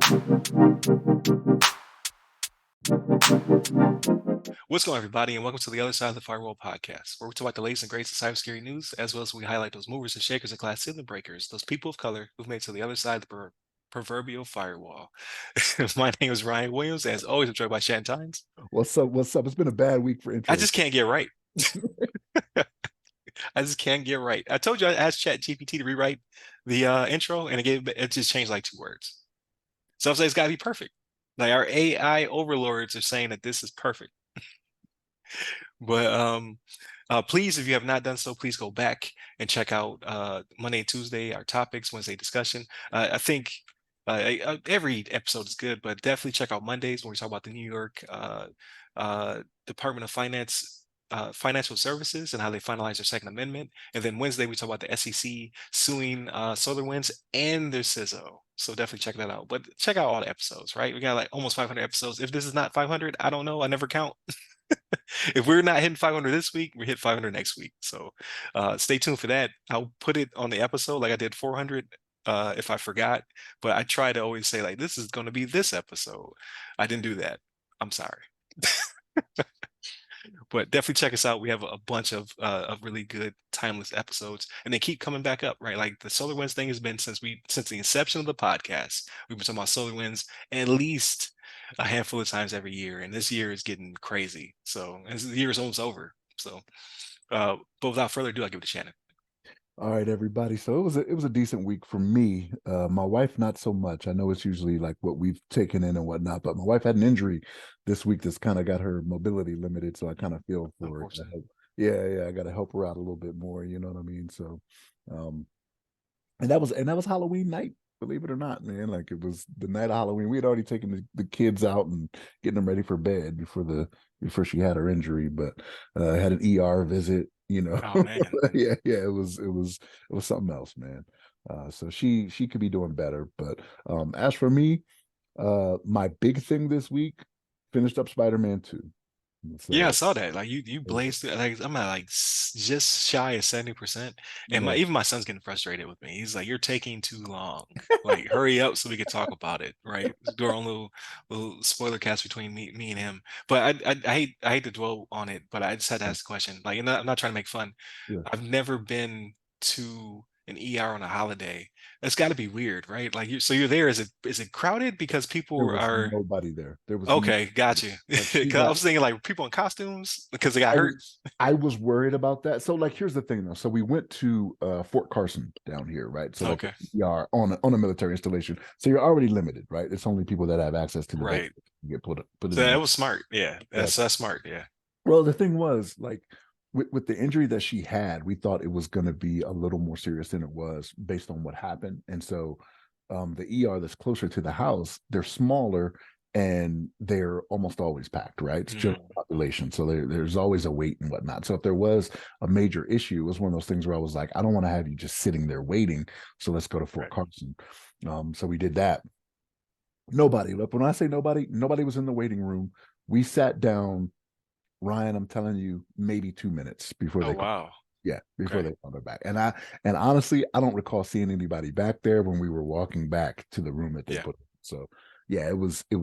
What's going on, everybody, and welcome to the other side of the Firewall podcast, where we talk about the latest and greatest of cybersecurity news, as well as we highlight those movers and shakers and glass ceiling breakers, those people of color who've made it to the other side of the proverbial firewall. My name is Ryan Williams, as always, I'm joined by Shannon Tynes. What's up? What's up? It's been a bad week for intros. I just can't get right. I just can't get right. I told you I asked ChatGPT to rewrite the intro, and it just changed like 2 words. So I'm saying it's got to be perfect. Like our AI overlords are saying that this is perfect. But please, if you have not done so, please go back and check out Monday and Tuesday, our topics, Wednesday discussion. I think every episode is good, but definitely check out Mondays when we talk about the New York Department of Finance, financial services, and how they finalize their Second Amendment. And then Wednesday, we talk about the SEC suing SolarWinds and their CISO. So definitely check that out. But check out all the episodes, right? We got like almost 500 episodes. If this is not 500, I don't know. I never count. If we're not hitting 500 this week, we hit 500 next week. So stay tuned for that. I'll put it on the episode like I did 400 if I forgot. But I try to always say, like, this is going to be this episode. I didn't do that. I'm sorry. But definitely check us out. We have a bunch of really good timeless episodes, and they keep coming back up, right? Like the SolarWinds thing has been since the inception of the podcast. We've been talking about SolarWinds at least a handful of times every year, and this year is getting crazy. So the year is almost over. So, but without further ado, I'll give it to Shannon. All right, everybody. So it was a decent week for me. My wife, not so much. I know it's usually like what we've taken in and whatnot, but my wife had an injury this week that's kind of got her mobility limited. So I kind of feel for it. Yeah, I got to help her out a little bit more. You know what I mean? So, and that was Halloween night. Believe it or not, man. Like it was the night of Halloween. We had already taken the kids out and getting them ready for bed before she had her injury, but had an ER visit. You know, oh man, yeah, it was something else, man. So she could be doing better, but as for me, my big thing this week, finished up Spider-Man 2. So, yeah, I saw that. Like you blazed through. Like I'm at like just shy of 70%, and yeah. even my son's getting frustrated with me. He's like, "You're taking too long. Like, hurry up so we can talk about it." Right? Do our own little spoiler cast between me and him. But I hate to dwell on it, but I just had to ask the question. Like, I'm not trying to make fun. Yeah. I've never been to an ER on a holiday. That's got to be weird, right? Like, you're there. Is it crowded because There people was are? nobody there. There was Okay, got you. like she 'Cause I got was thinking like people in costumes because they got I hurt. I was worried about that. So like here's the thing though. So we went to Fort Carson down here, right? So like Okay, we are on a military installation. So you're already limited, right? It's only people that have access to the base right. get put So in that the was smart. Yeah, yeah. that's smart. Yeah. Well, the thing was like with the injury that she had, we thought it was going to be a little more serious than it was based on what happened. And so the ER that's closer to the house, they're smaller and they're almost always packed, right? It's general population. So there's always a wait and whatnot. So if there was a major issue, it was one of those things where I was like, I don't want to have you just sitting there waiting. So let's go to Fort Carson. So we did that. Nobody, look, when I say nobody was in the waiting room. We sat down, Ryan, I'm telling you, maybe 2 minutes before Oh they wow. before Okay. they called her back. And honestly, I don't recall seeing anybody back there when we were walking back to the room that they Yeah. put her. So yeah, man, it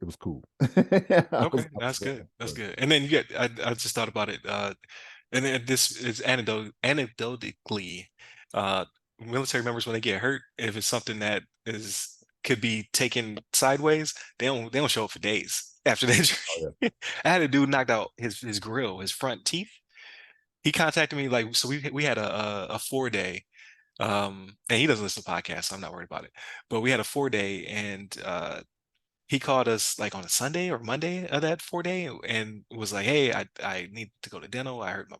was cool. Okay, that's good. That's good. And then you get I just thought about it. And then this is anecdotally, uh, military members when they get hurt, if it's something that could be taken sideways, they don't show up for days after the injury. Oh, yeah. I had a dude knocked out his grill, his front teeth. He contacted me like so we had a 4 day and he doesn't listen to podcasts, so I'm not worried about it. But we had a 4 day and he called us like on a Sunday or Monday of that 4 day and was like, "Hey, I need to go to dental. I hurt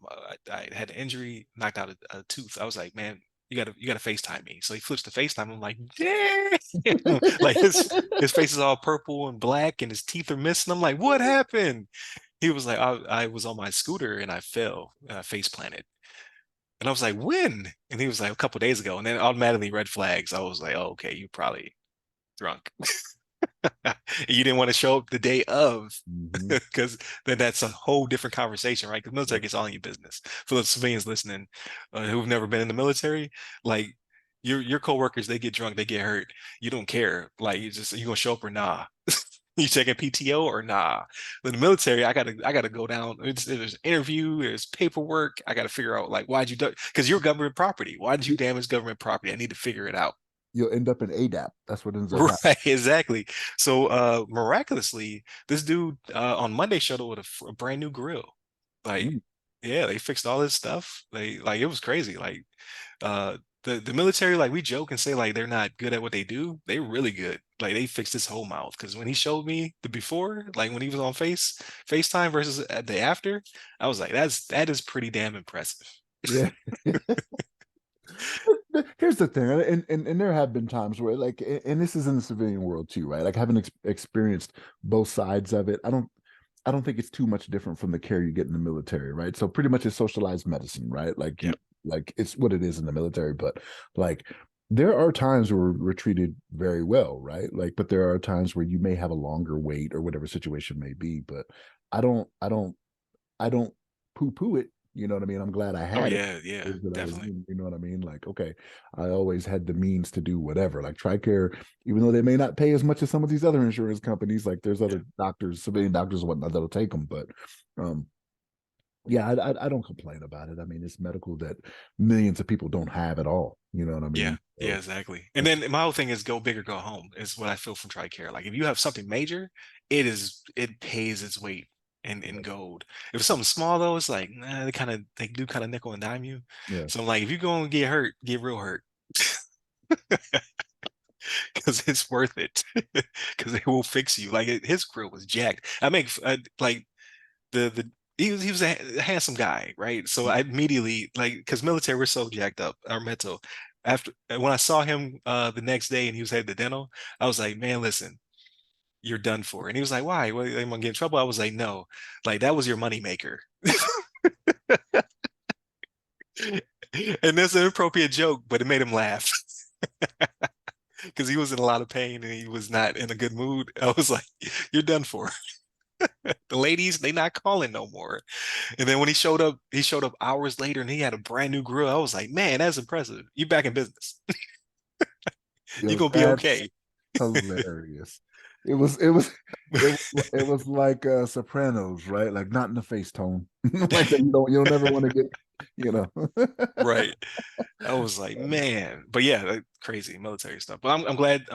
I had an injury, knocked out a tooth." I was like, "Man, you gotta FaceTime me." So he flips to FaceTime. I'm like, "Yeah." Like his face is all purple and black and his teeth are missing. I'm like, "What happened?" He was like, I was on my scooter and I fell, face planted. And I was like, "When?" And he was like, "A couple days ago." And then automatically red flags. I was like, "Oh, okay, you probably drunk." You didn't want to show up the day of Mhm. because then that's a whole different conversation, right? Because military Yeah. gets all in your business. For the civilians listening who've never been in the military, like Your coworkers, they get drunk, they get hurt. You don't care. Like you gonna show up or nah? You taking PTO or nah? In the military, I gotta go down. There's an interview, there's paperwork. I gotta figure out like why'd you do because you're government property. Why did you damage government property? I need to figure it out. You'll end up in ADAP. That's what ends up happening. Right, exactly. So miraculously, this dude on Monday showed up with a brand new grill. Like, Mm. yeah, they fixed all this stuff. They like it was crazy. Like the military, like we joke and say like they're not good at what they do. They're really good. Like they fixed his whole mouth. Because when he showed me the before, like when he was on FaceTime versus at the after, I was like, that is pretty damn impressive. Yeah. Here's the thing, and there have been times where like, and this is in the civilian world too, right? Like having experienced both sides of it, I don't think it's too much different from the care you get in the military, right? So pretty much it's socialized medicine, right? Like Yep. like it's what it is in the military, but like there are times where we're treated very well, right? Like, but there are times where you may have a longer wait or whatever situation may be. But I don't, I don't, I don't poo-poo it. You know what I mean? I'm glad I Oh had it. yeah, yeah, That I was definitely. in, you know what I mean? Like, okay, I always had the means to do whatever. Like TRICARE, even though they may not pay as much as some of these other insurance companies, like there's Yeah. other doctors, civilian doctors and whatnot that'll take them. But um, yeah, I don't complain about it. I mean, it's medical that millions of people don't have at all. You know what I Yeah, mean? yeah, So exactly. And that's then my whole thing is go big or go home is what I feel from TRICARE. Like if you have something major, it pays its weight in gold. If it's something small though, it's like nah, they do kind of nickel and dime you. yeah, So I'm like, if you go and get hurt, get real hurt. Because it's worth it. Because it will fix you. Like his grill was jacked. I make like the he was a handsome guy, right? So I immediately like because military we're so jacked up, our mental. After when I saw him the next day and he was headed to dental, I was like, man, listen, you're done for. And he was like, why? What, am I gonna get in trouble? I was like, no, like that was your money maker. And that's an inappropriate joke, but it made him laugh because he was in a lot of pain and he was not in a good mood. I was like, you're done for. The ladies, they not calling no more. And then when he showed up hours later and he had a brand new grill. I was like, man, that's impressive. You back in business. You're yo, gonna be that's okay. hilarious. It was like Sopranos, right? Like not in the face tone, like that. You'll never want to get, you know. Right. I was like, man. But yeah, like, crazy military stuff. But I'm glad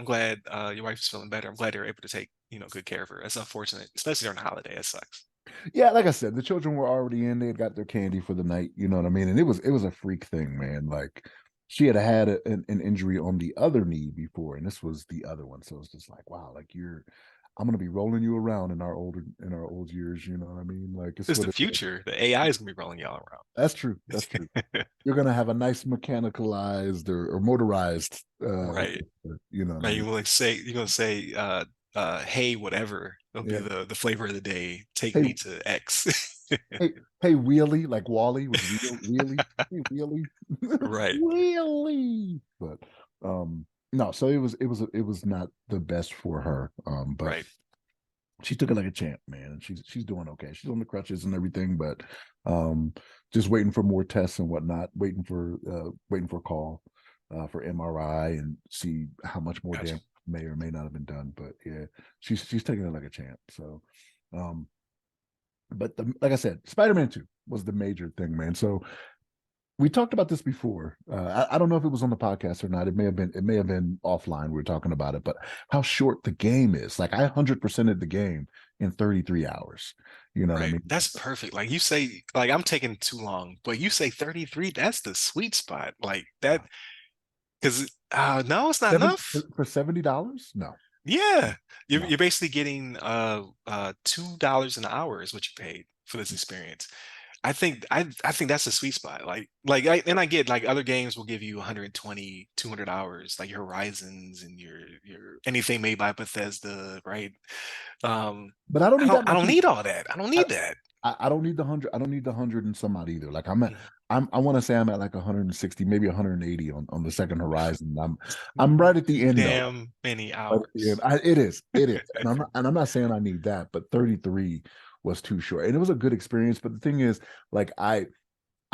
your wife is feeling better. I'm glad you're able to take, good care of her. That's unfortunate, especially during the holiday. That sucks. Yeah, like I said, the children were already in. They had got their candy for the night. You know what I mean? And it was a freak thing, man. Like she had had an injury on the other knee before, and this was the other one. So it's just like, wow, like I'm gonna be rolling you around in our old years. You know what I mean? Like it's It's what the it is. future. The AI is gonna be rolling y'all That's true. That's true. around. You're gonna have a nice mechanicalized or motorized, Right. you know what I Right. mean? You're gonna say hey, whatever. It'll be Yeah. the flavor of the day. Take Hey, me to X. hey, Wheelie, like Wally with Wheelie, hey, Wheelie, Right. Wheelie. But no, so it was not the best for her. But Right. she took it like a champ, man, and she's doing okay. She's on the crutches and everything, but um, just waiting for more tests and whatnot. Waiting for a call for MRI and see how much more Gotcha. damage may or may not have been done. But yeah, she's taking it like a champ. So um, but like I said, Spider-Man 2 was the major thing, man. So we talked about this before. I don't know if it was on the podcast or not. It may have been offline. We were talking about it, but how short the game is. Like I 100%ed the game in 33 hours. You know what I Right. mean? That's perfect. Like you say, like I'm taking too long, but you say 33, that's the sweet spot. Like that, Wow. because no, it's not Seven enough. for $70? No. Yeah. You're No. you're basically getting $2 an hour is what you paid for this experience. I think that's the sweet spot. And I get like other games will give you 120, 200 hours, like your Horizons and your anything made by Bethesda, right? Um, But I don't need that I much don't either. need all that. I don't I, need that. I don't need the 100. I don't need the 100 and some odd either. Like Mhm. I want to say I'm at like 160, maybe 180 on the second Horizon. I'm right at the Too end though. damn many Right at the end. hours. It is, and I'm not saying I need that, but 33 was too short, and it was a good experience. But the thing is, like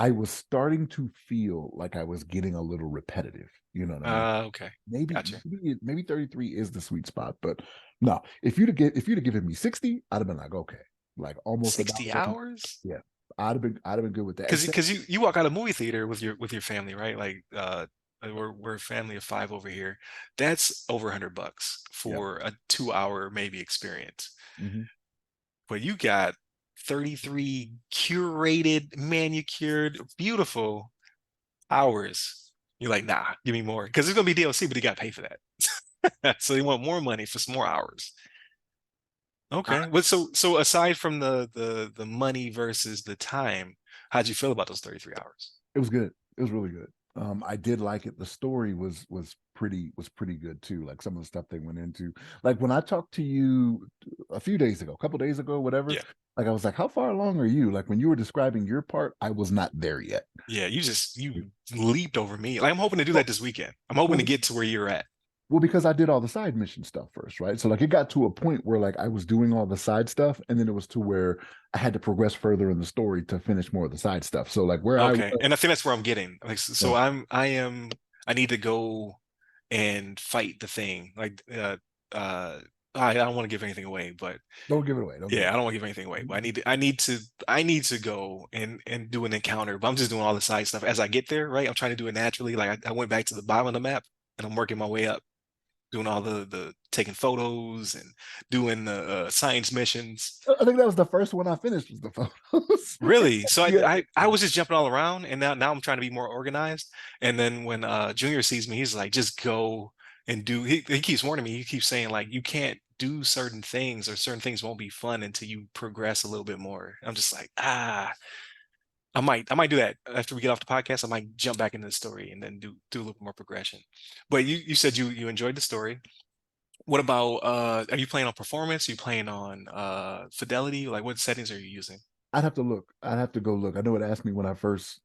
I was starting to feel like I was getting a little repetitive. You know what I mean? Okay. Maybe Gotcha. maybe 33 is the sweet spot, but no, if you'd have given me 60, I'd have been like, okay, like almost a 60 dollar. hours? Yeah, I'd have been good with that. Because Except you walk out of movie theater with your family, right? Like, we're a family of five over here. That's over $100 yeah, for a 2 hour maybe experience. hmm But you got 33 curated, manicured, beautiful hours. You're like, nah, give me more. Because it's gonna be DLC, but you gotta pay for that. So you want more money for some more hours. I, Okay. But so aside from the money versus the time, how'd you feel about those 33 hours? it was good. It was really good. I did like it. The story was pretty good too. Like some of the stuff they went into. Like when I talked to you a few days ago, a couple days ago, whatever. Yeah. Like I was like, how far along are you? Like when you were describing your part, I was not there yet. Yeah, you leaped over me. Like I'm hoping to do Well, that this weekend. I'm hoping to well, get to where you're at. well, because I did all the side mission stuff first, right? So like it got to a point where like I was doing all the side stuff, and then it was to where I had to progress further in the story to finish more of the side stuff. So like where I was, Okay. And I think that's where I'm getting. Like yeah, so I need to go and fight the thing. Like I don't want to give anything away, but don't give it away. Don't give it yeah, I away. don't want to give anything away. But I need to go and do an encounter. But I'm just doing all the side stuff as I get there, right? I'm trying to do it naturally. Like I went back to the bottom of the map and I'm working my way up, doing all the taking photos and doing the science missions. I think that was the first one I finished was the photos. Really? So Yeah. I was just jumping all around, and now I'm trying to be more organized. And then when Junior sees me, he's like, just go and do. He keeps warning me. He keeps saying like, you can't do certain things, or certain things won't be fun until you progress a little bit more. I'm just like, I might do that after we get off the podcast. I might jump back into the story and then do a little more progression. But you said you enjoyed the story. What about are you playing on performance? Are you playing on fidelity? Like what settings are you using? I'd have to look. I'd have to go look. I know it asked me when I first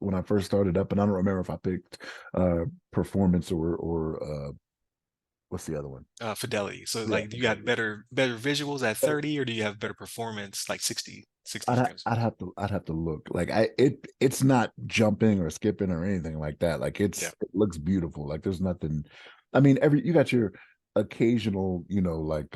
started up, and I don't remember if I picked performance or what's the other one? Fidelity. So Yeah, like you got fidelity. better visuals at 30 or do you have better performance like 60 frames? I'd have to look. Like it's not jumping or skipping or anything like that. Like Yeah. it looks beautiful. Like there's nothing. I mean, every you got your occasional, like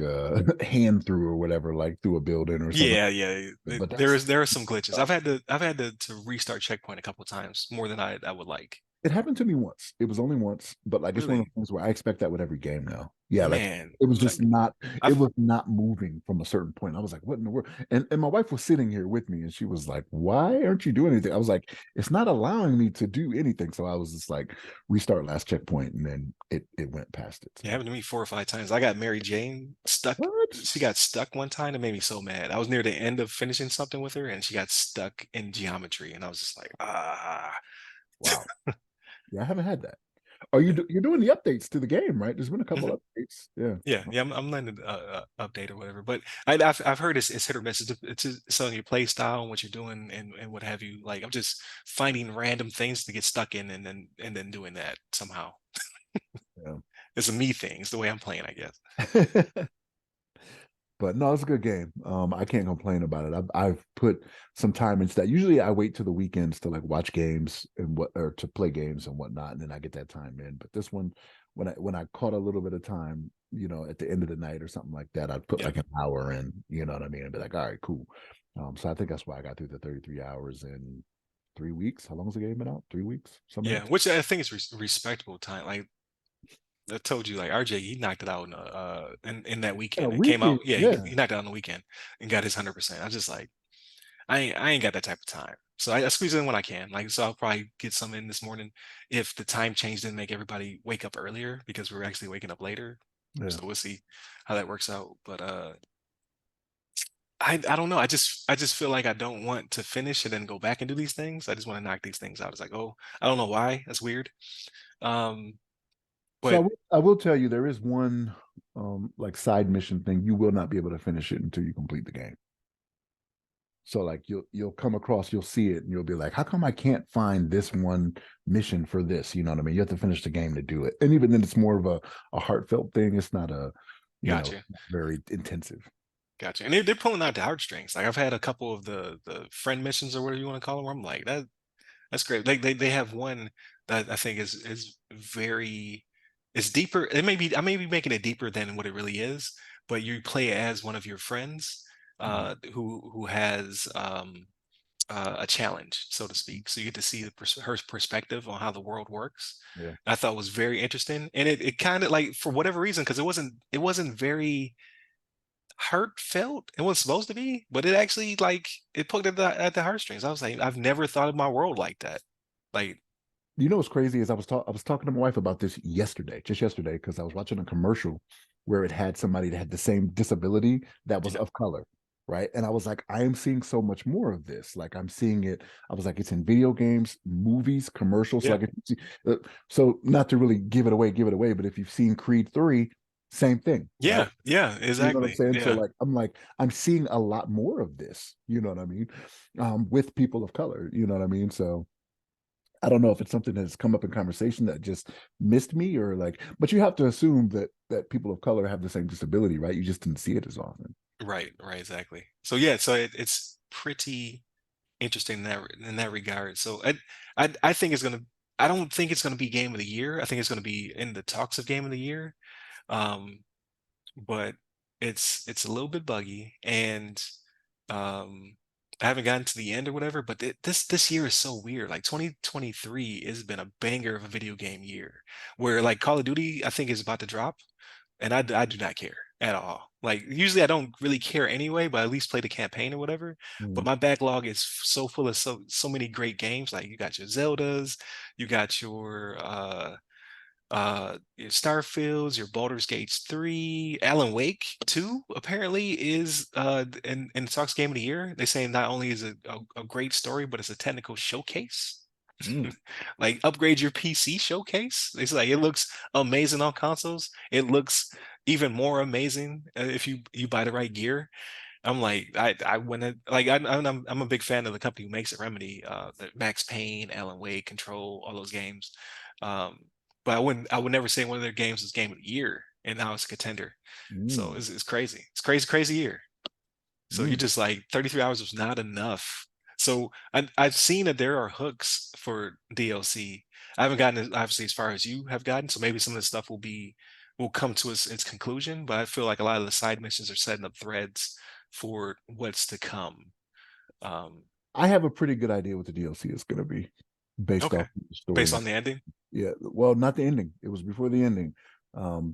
hand through or whatever, like through a building or something. Yeah, yeah. But There are some glitches. I've had to restart checkpoint a couple of times more than I would like. it happened to me once. It was only once, but like it's one of Really? the things where I expect that with every game now. Yeah, like Man, it was just like not it I've was not moving from a certain point. I was like, what in the world? And my wife was sitting here with me and she was like, why aren't you doing anything? I was like, it's not allowing me to do anything. So I was just like, restart last checkpoint and then it went past it. it So happened to me 4 or 5 times. I got Mary Jane stuck. what? She got stuck one time. It made me so mad. I was near the end of finishing something with her and she got stuck in geometry. And I was just like, Wow. Yeah, I haven't had that. Are you yeah. you're doing the updates to the game, right? There's been a couple Mhm. updates. Yeah. Yeah, I'm letting it update or whatever. But I've heard it's hit or miss. It's just on your play style and what you're doing and what have you. Like I'm just finding random things to get stuck in and then doing that somehow. It's a me thing. It's the way I'm playing, I guess. Yeah. But no, it's a good game. I can't complain about it. I've put some time into that. Usually, I wait till the weekends to like watch games and what or to play games and whatnot, and then I get that time in. But this one, when I caught a little bit of time, at the end of the night or something like that, I'd put Yeah, like an hour in. You know what I mean? And be like, all right, cool. So I think that's why I got through the 33 hours in 3 weeks. How long has the game been out? 3 weeks, something yeah. like that. Which I think is respectable time. Like I told you, like RJ, he knocked it out in that In a weekend. It came weekend, out. Yeah, yeah, he knocked it out on the weekend and got his 100%. I was just like, I ain't got that type of time. So I squeeze it in when I can. Like, so I'll probably get some in this morning if the time change didn't make everybody wake up earlier because we're actually waking up later. yeah. So we'll see how that works out. But I don't know. I just feel like I don't want to finish and then go back and do these things. I just want to knock these things out. It's like, oh, I don't know why. That's weird. Um, So but I will tell you there is one like side mission thing. You will not be able to finish it until you complete the game. So like you'll come across, you'll see it, and you'll be like, how come I can't find this one mission for this? You know what I mean? You have to finish the game to do it. And even then it's more of a heartfelt thing. It's not gotcha. very intensive. Gotcha. And they're pulling out the heartstrings. Like I've had a couple of the friend missions or whatever you want to call them where I'm like, that That's great. Like they have one that I think is very it's deeper. It may be I may be making it deeper than what it really is, but you play as one of your friends Mhm. who has a challenge, so to speak. So you get to see her perspective on how the world works. Yeah. I thought was very interesting, and it kind of like for whatever reason, because it wasn't very heartfelt. It was supposed to be, but it actually like it poked at the heartstrings. I was like, I've never thought of my world like that. Like, You know what's crazy is I was talking to my wife about this yesterday, just yesterday, because I was watching a commercial where it had somebody that had the same disability that was yeah, of color, right? And I was like, I am seeing so much more of this. Like I'm seeing it. I was like, it's in video games, movies, commercials. yeah, Like, so not to really give it away. But if you've seen Creed 3, same thing, right? yeah, yeah, You know what I'm exactly. saying? So Yeah, like I'm seeing a lot more of this. You know what I mean? With people of color. You know what I mean? So I don't know if it's something that's come up in conversation that just missed me or like, but you have to assume that people of color have the same disability, right? You just didn't see it as often. right, right, exactly. So yeah, so it's pretty interesting in that regard. So I think it's gonna. I don't think it's gonna be game of the year. I think it's gonna be in the talks of game of the year. Um, but it's a little bit buggy and um I haven't gotten to the end or whatever, but this year is so weird. Like 2023 has been a banger of a video game year where like Call of Duty I think is about to drop and I do not care at all. Like usually I don't really care anyway, but at least play the campaign or whatever. But Mm, my backlog is so full of so many great games. Like you got your Zeldas, you got your Starfields, your Baldur's Gates 3, Alan Wake 2 apparently is in the Talks Game of the Year. They say not only is it a great story, but it's a technical showcase. mm, Like upgrade your PC showcase. It's like it looks amazing on consoles. It looks even more amazing if you buy the right gear. I'm like I went like I'm a big fan of the company who makes it, Remedy, the Max Payne, Alan Wake, Control, all those games. Um, but I would never say one of their games was game of the year, and now it's a contender. So mm, it's crazy. It's crazy, crazy year. So you mm. just like 33 hours was not enough. So I've seen that there are hooks for DLC. I haven't gotten obviously as far as you have gotten, so maybe some of the stuff will come to its conclusion. But I feel like a lot of the side missions are setting up threads for what's to come. Um, I have a pretty good idea what the DLC is going to be based okay, off the based story. on the ending. Yeah, well, not the ending. It was before the ending.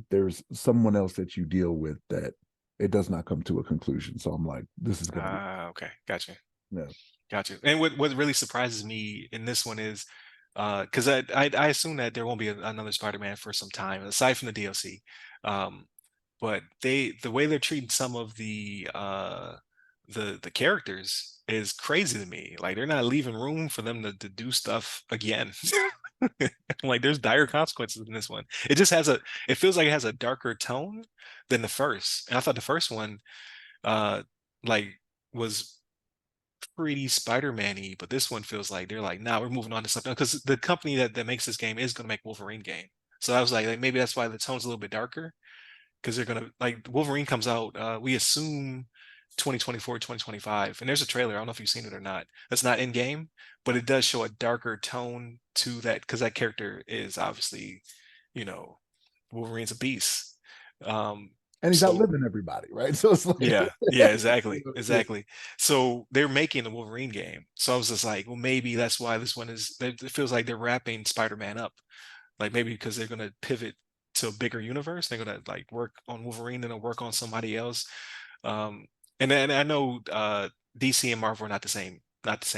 There's someone else that you deal with that it does not come to a conclusion. So I'm like, this is going to be, Ah, okay, gotcha. yeah. Gotcha. And what really surprises me in this one is because I assume that there won't be another Spider-Man for some time aside from the DLC. Um, but the way they're treating some of the characters is crazy to me. Like they're not leaving room for them to do stuff again. Like there's dire consequences in this one. It feels like it has a darker tone than the first. And I thought the first one uh like was pretty Spider-Man-y, but this one feels like they're like, nah, we're moving on to something because the company that makes this game is going to make Wolverine game. So I was like, maybe that's why the tone's a little bit darker because they're gonna like Wolverine comes out. We assume 2024, 2025, and there's a trailer. I don't know if you've seen it or not. That's not in game, but it does show a darker tone to that because that character is obviously, you know, Wolverine's a beast. Um, And he's so outliving everybody, right? So it's like, yeah, yeah, exactly, yeah. exactly. So they're making a Wolverine game. So I was just like, well, maybe that's why this one is. It feels like they're wrapping Spider-Man up. Like maybe because they're gonna pivot to a bigger universe. They're gonna like work on Wolverine and then work on somebody else. Um, and then I know DC and Marvel are not the same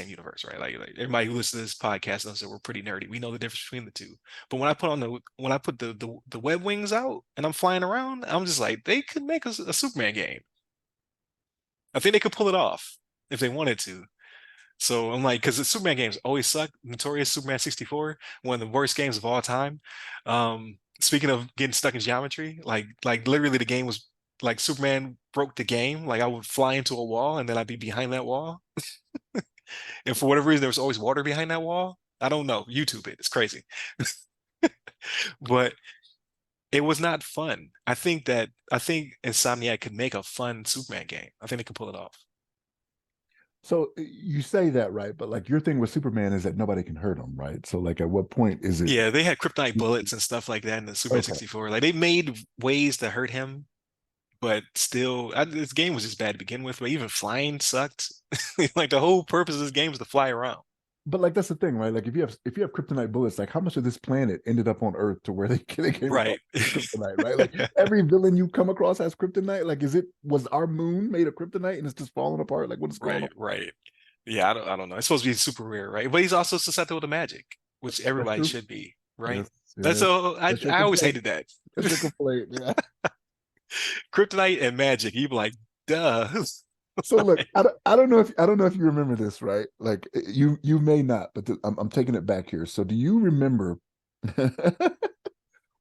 universe, right? Like everybody who listens to this podcast knows that we're pretty nerdy. We know the difference between the two. But when I put the web wings out and I'm flying around, I'm just like they could make a Superman game. I think they could pull it off if they wanted to. So I'm like, because the Superman games always suck. Notorious Superman 64, one of the worst games of all time. Speaking of getting stuck in geometry, like literally the game was like Superman broke the game. Like I would fly into a wall and then I'd be behind that wall. And for whatever reason, there was always water behind that wall. I don't know. YouTube it. It's crazy. But it was not fun. I think Insomniac could make a fun Superman game. I think they could pull it off. So you say that, right? But like your thing with Superman is that nobody can hurt him, right? So like at what point is it Yeah, they had kryptonite bullets and stuff like that in the Super okay? 64. Like they made ways to hurt him, but still, this game was just bad to begin with. But even flying sucked. Like the whole purpose of this game is to fly around. But like that's the thing, right? Like if you have kryptonite bullets, like how much of this planet ended up on Earth to where they came across Right. this kryptonite, right? Like every villain you come across has kryptonite. Like was our moon made of kryptonite and it's just falling apart? Like what is going on? Right, right. Yeah, I don't know. It's supposed to be super rare, right? But he's also susceptible to magic, which That's everybody true. should be, right? Yes, That's yes. so That's your I always complaint. hated that. That's your complaint. Yeah. Kryptonite and magic. You'd be like, duh. So look, I don't know if you remember this, right? Like you may not, but I'm taking it back here. So do you remember when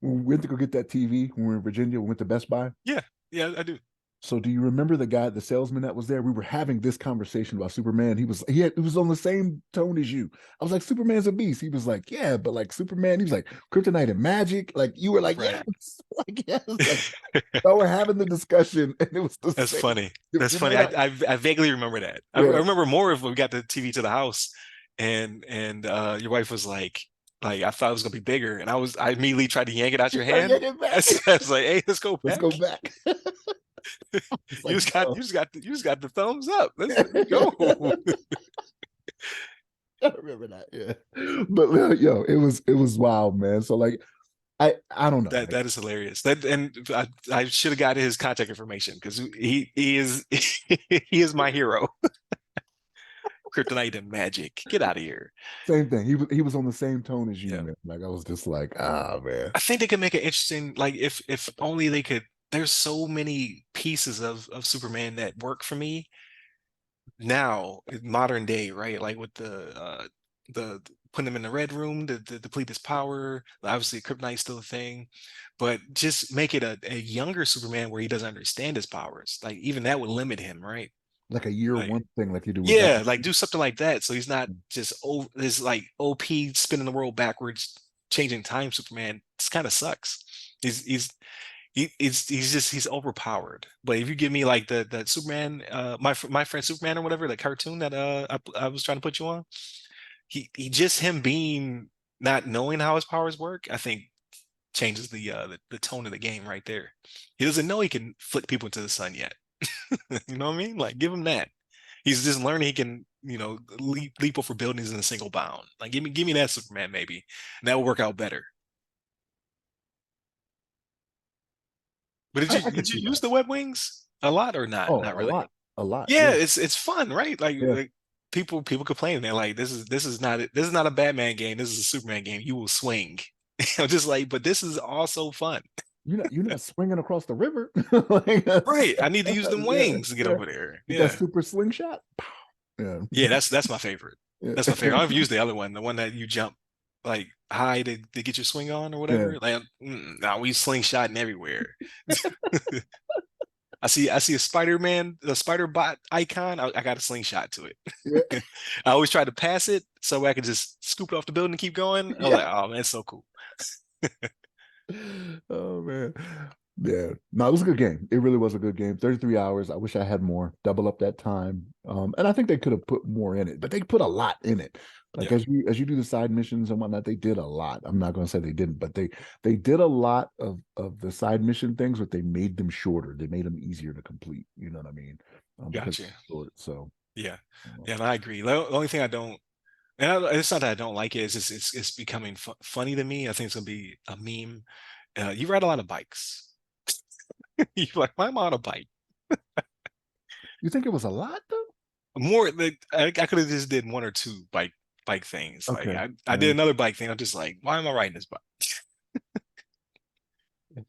we went to go get that TV when we were in Virginia? We went to Best Buy. Yeah, yeah, I do. So do you remember the guy, the salesman that was there? We were having this conversation about Superman. He was on the same tone as you. I was like, Superman's a beast. He was like, yeah, but like Superman, he was like kryptonite and magic. Like you were like, yes, Right. like yes. Like so we're having the discussion, and it was the That's same. funny. You That's funny. remember that? I vaguely remember that. I Yeah. remember more of when we got the TV to the house and your wife was like I thought it was gonna be bigger, and I immediately tried to yank it out your Try to hand. get it back. I was like, hey, let's go Let's go back. back. It's like, no. You just got the thumbs up. Let's go. I remember that. Yeah. But yo, it was wild, man. So like I don't know. Like That is hilarious. That and I should have got his contact information because he is he is my hero. Kryptonite and magic. Get out of here. same thing. He was on the same tone as you, Yeah. man. Like I was just like, ah man. I think they could make it interesting, like if only they could. There's so many pieces of Superman that work for me now, in modern day, right? Like with the putting him in the red room to deplete his power. Obviously, Kryptonite's still a thing, but just make it a younger Superman where he doesn't understand his powers. Like even that would limit him, right? Like a year Like one thing, like you do with yeah, Batman. like do something like that. So he's not just this like OP spinning the world backwards, changing time Superman. This kind of sucks. He's overpowered. But if you give me like the Superman, my friend Superman or whatever, the cartoon that I was trying to put you on, he just him being not knowing how his powers work, I think changes the tone of the game right there. He doesn't know he can flick people into the sun yet. You know what I mean? Like give him that. He's just learning he can, leap over buildings in a single bound. Like give me that Superman maybe. And that will work out better. But I can did you see use that. the web wings a lot or not? Oh, Not a really. lot, a lot. Yeah, Yeah, it's fun, right? yeah. Like people complain. They're like, this is not a Batman game. This is a Superman game. You will swing. I'm just like, but this is also fun. You're not swinging across the river. Like Right. I need to use them yeah, wings to get yeah. over there. With that Yeah. super slingshot. Yeah, Yeah, that's my favorite. yeah, That's my favorite. I've used the other one, the one that you jump like high to get your swing on or yeah. whatever. Like, now we slingshotting everywhere. I see a Spider-Man, a spider bot icon. I got a slingshot to it. Yeah. I always try to pass it so I can just scoop it off the building and keep going. I was Yeah. like, oh man, it's so cool. Oh man. Yeah. No, it was a good game. It really was a good game. 33 hours. I wish I had more. Double up that time. And I think they could have put more in it, but they put a lot in it. Like Yeah, as you do the side missions and whatnot, they did a lot. I'm not going to say they didn't, but they did a lot of the side mission things, but they made them shorter. They made them easier to complete. You know what I mean? Because gotcha. short. So Yeah, uh, yeah, and I agree. The only thing I don't, and it's not that I don't like it. It's just it's becoming funny to me. I think it's gonna be a meme. You ride a lot of bikes. You're like, why am I on a bike? you think it was a lot though? More like I could have just did one or two bike things. Like Okay. I did another bike thing. I'm just like, why am I riding this bike?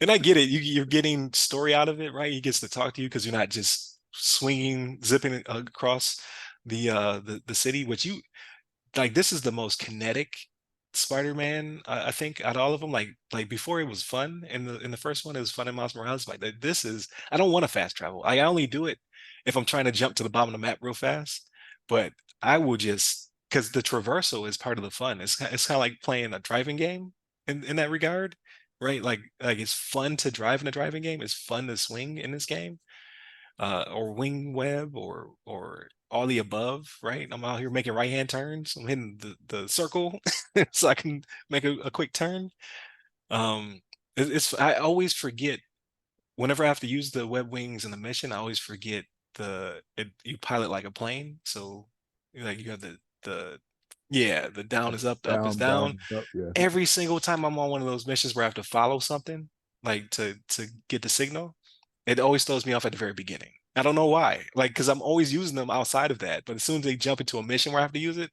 And I get it. You're getting story out of it, right? He gets to talk to you because you're not just swinging, zipping across the city. Which you like. This is the most kinetic Spider-Man, I think, out of all of them. Like before, it was fun in the first one. It was fun in Miles Morales. Like this is. I don't want to fast travel. I only do it if I'm trying to jump to the bottom of the map real fast. But I will just because the traversal is part of the fun. It's kind of like playing a driving game in that regard, right? Like it's fun to drive in a driving game. It's fun to swing in this game, or wing web, or all the above, right? I'm out here making right hand turns. I'm hitting the circle so I can make a quick turn. Um, it's I always forget whenever I have to use the web wings in the mission. I always forget you pilot like a plane. So like you have the yeah, the down is up, the up is Down, down. down, up. Yeah. Every single time I'm on one of those missions where I have to follow something, like to get the signal, it always throws me off at the very beginning. I don't know why. Like, because I'm always using them outside of that, but as soon as they jump into a mission where I have to use it,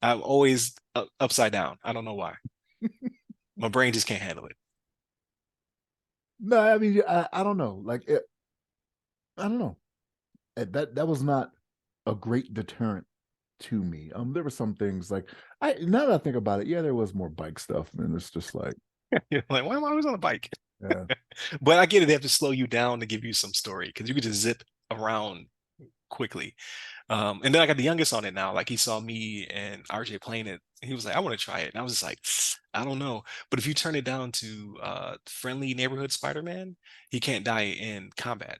I'm always upside down. I don't know why. My brain just can't handle it. No, I mean, I don't know. I don't know. That was not a great deterrent to me. There were some things like I now that I think about it, yeah, there was more bike stuff, and it's just like, You're like, why am I always on a bike? yeah, But I get it. They have to slow you down to give you some story because you could just zip around quickly. And then I got the youngest on it now. Like he saw me and RJ playing it. And he was like, I want to try it. And I was just like, I don't know. But if you turn it down to friendly neighborhood Spider-Man, he can't die in combat.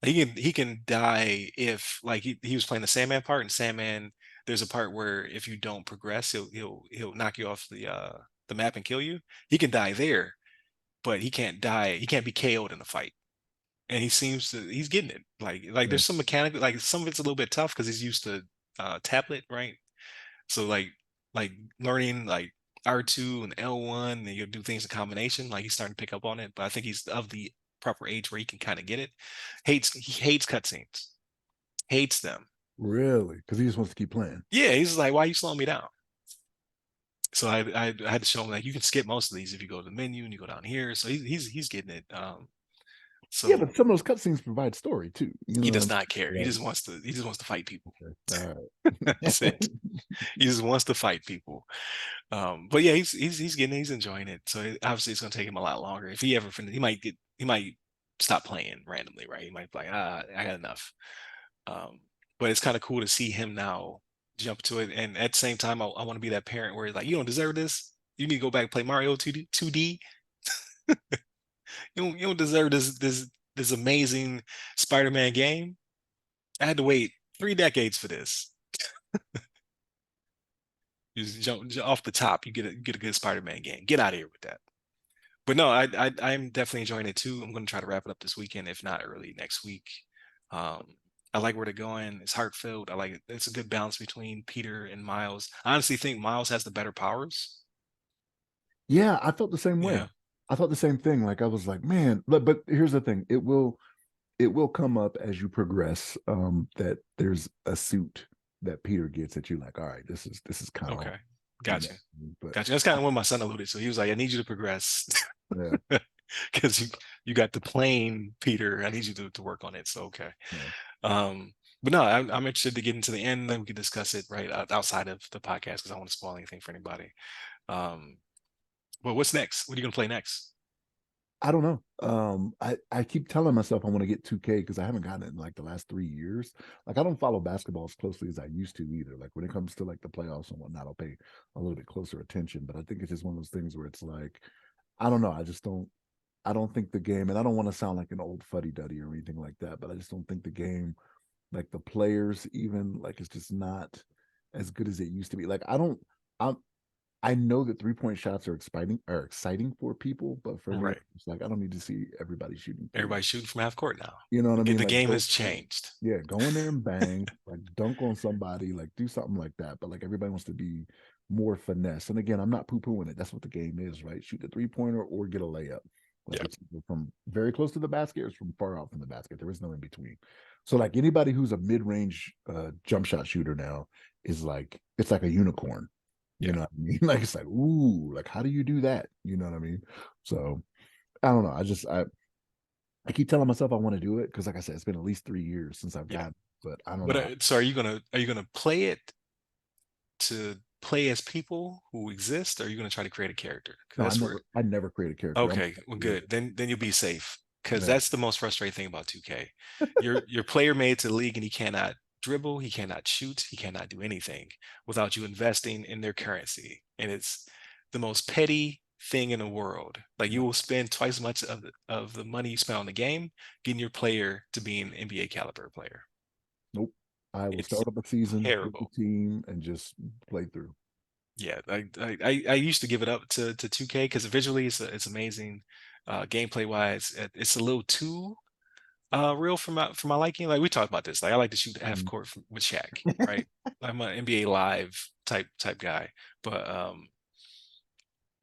He can die if like he was playing the Sandman part, and Sandman, there's a part where if you don't progress, he'll knock you off the map and kill you. He can die there, but he can't die, he can't be KO'd in a fight. And he's getting it. Like yeah, there's some mechanical, like some of it's a little bit tough because he's used to tablet, right? So like learning like R2 and L1 and you'll do things in combination, like he's starting to pick up on it. But I think he's of the proper age where he can kind of get it. He hates cutscenes. Hates them. really, because he just wants to keep playing. Yeah, he's like, why are you slowing me down? So I had to show him like you can skip most of these if you go to the menu and you go down here. So he's getting it. Yeah, So but some of those cutscenes provide story too. You he know what does I'm not care. saying? He just wants to fight people. Like, okay, all That's right. it. He just wants to fight people. But yeah, he's getting it, he's enjoying it. So obviously it's gonna take him a lot longer. If he ever finishes, he might stop playing randomly, right? He might be like, I got enough. Um, but it's kind of cool to see him now jump to it. And at the same time, I want to be that parent where he's like, you don't deserve this. You need to go back and play Mario 2D. You don't deserve this amazing Spider-Man game. I had to wait 3 decades for this. You just jump off the top, you get a good Spider-Man game. Get out of here with that. But no, I'm definitely enjoying it too. I'm going to try to wrap it up this weekend, if not early next week. I like where they're going. It's heartfelt. I like it. It's a good balance between Peter and Miles. I honestly think Miles has the better powers. Yeah, I felt the same way. Yeah. I thought the same thing. Like I was like, man, but here's the thing. It will come up as you progress, that there's a suit that Peter gets that you're like, all right, this is kind of, Okay. you know, Gotcha. but Gotcha. That's kind of what my son alluded to. He was like, I need you to progress yeah, because you got the plane, Peter. I need you to work on it. So okay. yeah. But no, I'm interested to get into the end. Then we can discuss it right outside of the podcast because I don't want to spoil anything for anybody. Um, but what's next? What are you gonna play next? I don't know. I keep telling myself I want to get 2K because I haven't gotten it in like the last 3 years. Like I don't follow basketball as closely as I used to either. Like when it comes to like the playoffs and whatnot, I'll pay a little bit closer attention. But I think it's just one of those things where it's like, I don't know. I don't think the game, and I don't want to sound like an old fuddy duddy or anything like that, but I just don't think the game, like the players, even like it's just not as good as it used to be. Like I'm, I know that 3 point shots are exciting for people, but for me, Right. it's like I don't need to see everybody shooting threes. Everybody's shooting from half court now. You know what I mean? The Like game go, has changed. yeah, go in there and bang, like dunk on somebody, like do something like that. But like everybody wants to be more finesse. And again, I'm not poo-pooing it. That's what the game is, right? Shoot the 3 pointer or get a layup. Like Yeah. it's from very close to the basket or it's from far out from the basket. There is no in between. So like anybody who's a mid-range jump shot shooter now is like it's like a unicorn. You Yeah. know what I mean? Like it's like, ooh, like how do you do that? You know what I mean? So I don't know. I keep telling myself I want to do it because, like I said, it's been at least 3 years since I've Yeah. got. But I don't But know. so are you gonna play it to play as people who exist, or are you gonna try to create a character? Because No, that's where I never create a character. okay, well Yeah, good. Then you'll be safe. Because yeah, that's the most frustrating thing about 2K. Your player made to the league and he cannot dribble, he cannot shoot, he cannot do anything without you investing in their currency. And it's the most petty thing in the world. Like you yeah. will spend twice as much of the money you spend on the game getting your player to be an NBA caliber player. Nope. I will It's start up a season with the terrible. team and just play through. Yeah, I used to give it up to 2K because visually it's amazing. Gameplay wise, it's a little too real for my liking. Like we talked about this. Like I like to shoot half Mm. court with Shaq, right? I'm an NBA Live type guy. But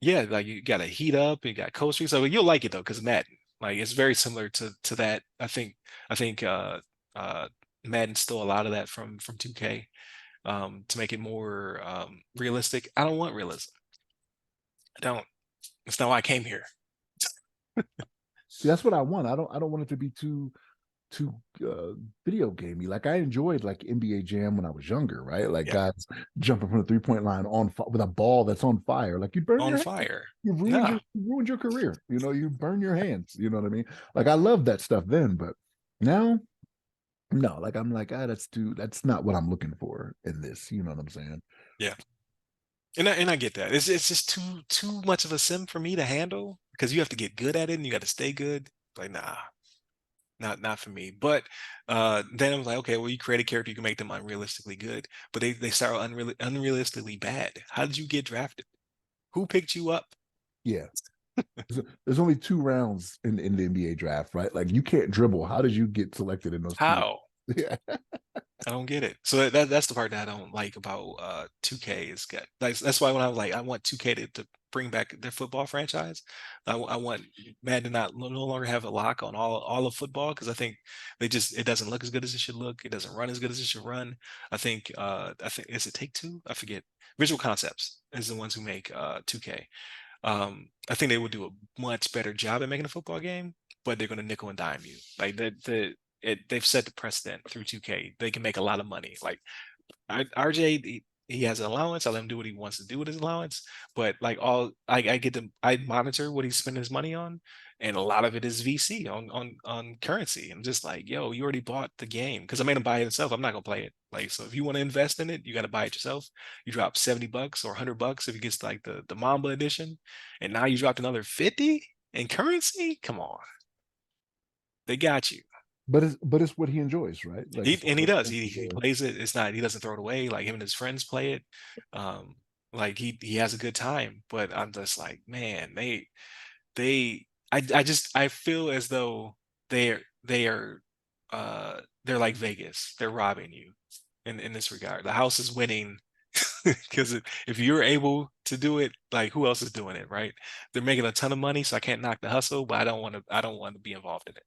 yeah, like you got to heat up, you got cold streaks. So you'll like it though, because Madden, like it's very similar to that. I think Madden stole a lot of that from 2K to make it more realistic. I don't want realism. I don't. That's not why I came here. See, that's what I want. I don't want it to be too video gamey. Like I enjoyed like NBA Jam when I was younger, right? Like Yeah, guys jumping from the 3 point line with a ball that's on fire. Like you burn on your hand. fire. You Nah, ruined your career. You know, you burn your hands. You know what I mean? Like I love that stuff then, but now no, like I'm like, that's not what I'm looking for in this. You know what I'm saying? yeah, and I get that. It's just too much of a sim for me to handle because you have to get good at it and you got to stay good. Like nah, not for me. But then I was like, okay, well, you create a character, you can make them unrealistically good, but they start unrealistically bad. How did you get drafted? Who picked you up? Yeah. There's only 2 rounds in the NBA draft, right? Like you can't dribble. How did you get selected in those 2 rounds? How? Yeah. I don't get it. So that's the part that I don't like about 2K is good. Like that's why when I was like I want 2K to bring back their football franchise. I want Madden to not no longer have a lock on all of football because I think it doesn't look as good as it should look. It doesn't run as good as it should run. I think is it Take Two? I forget. Visual Concepts is the ones who make 2K. I think they would do a much better job at making a football game, but they're going to nickel and dime you. Like they've set the precedent through 2K. They can make a lot of money. Like RJ, he has an allowance. I let him do what he wants to do with his allowance. But like I monitor what he's spending his money on, and a lot of it is VC on currency. I'm just like, yo, you already bought the game because I made him buy it himself. I'm not gonna play it. Like, so if you want to invest in it, you got to buy it yourself. You drop $70 or $100 if it gets like the Mamba edition, and now you dropped another 50 in currency. Come on, they got you. But it's what he enjoys, right? Like He it's one and of he those does. things He where plays it. It's not. He doesn't throw it away. Like him and his friends play it. Um, like he has a good time. But I'm just like, man, they. I feel as though they are they're like Vegas. They're robbing you in this regard. The house is winning because if you're able to do it, like who else is doing it, right? They're making a ton of money, so I can't knock the hustle, but I don't want to be involved in it.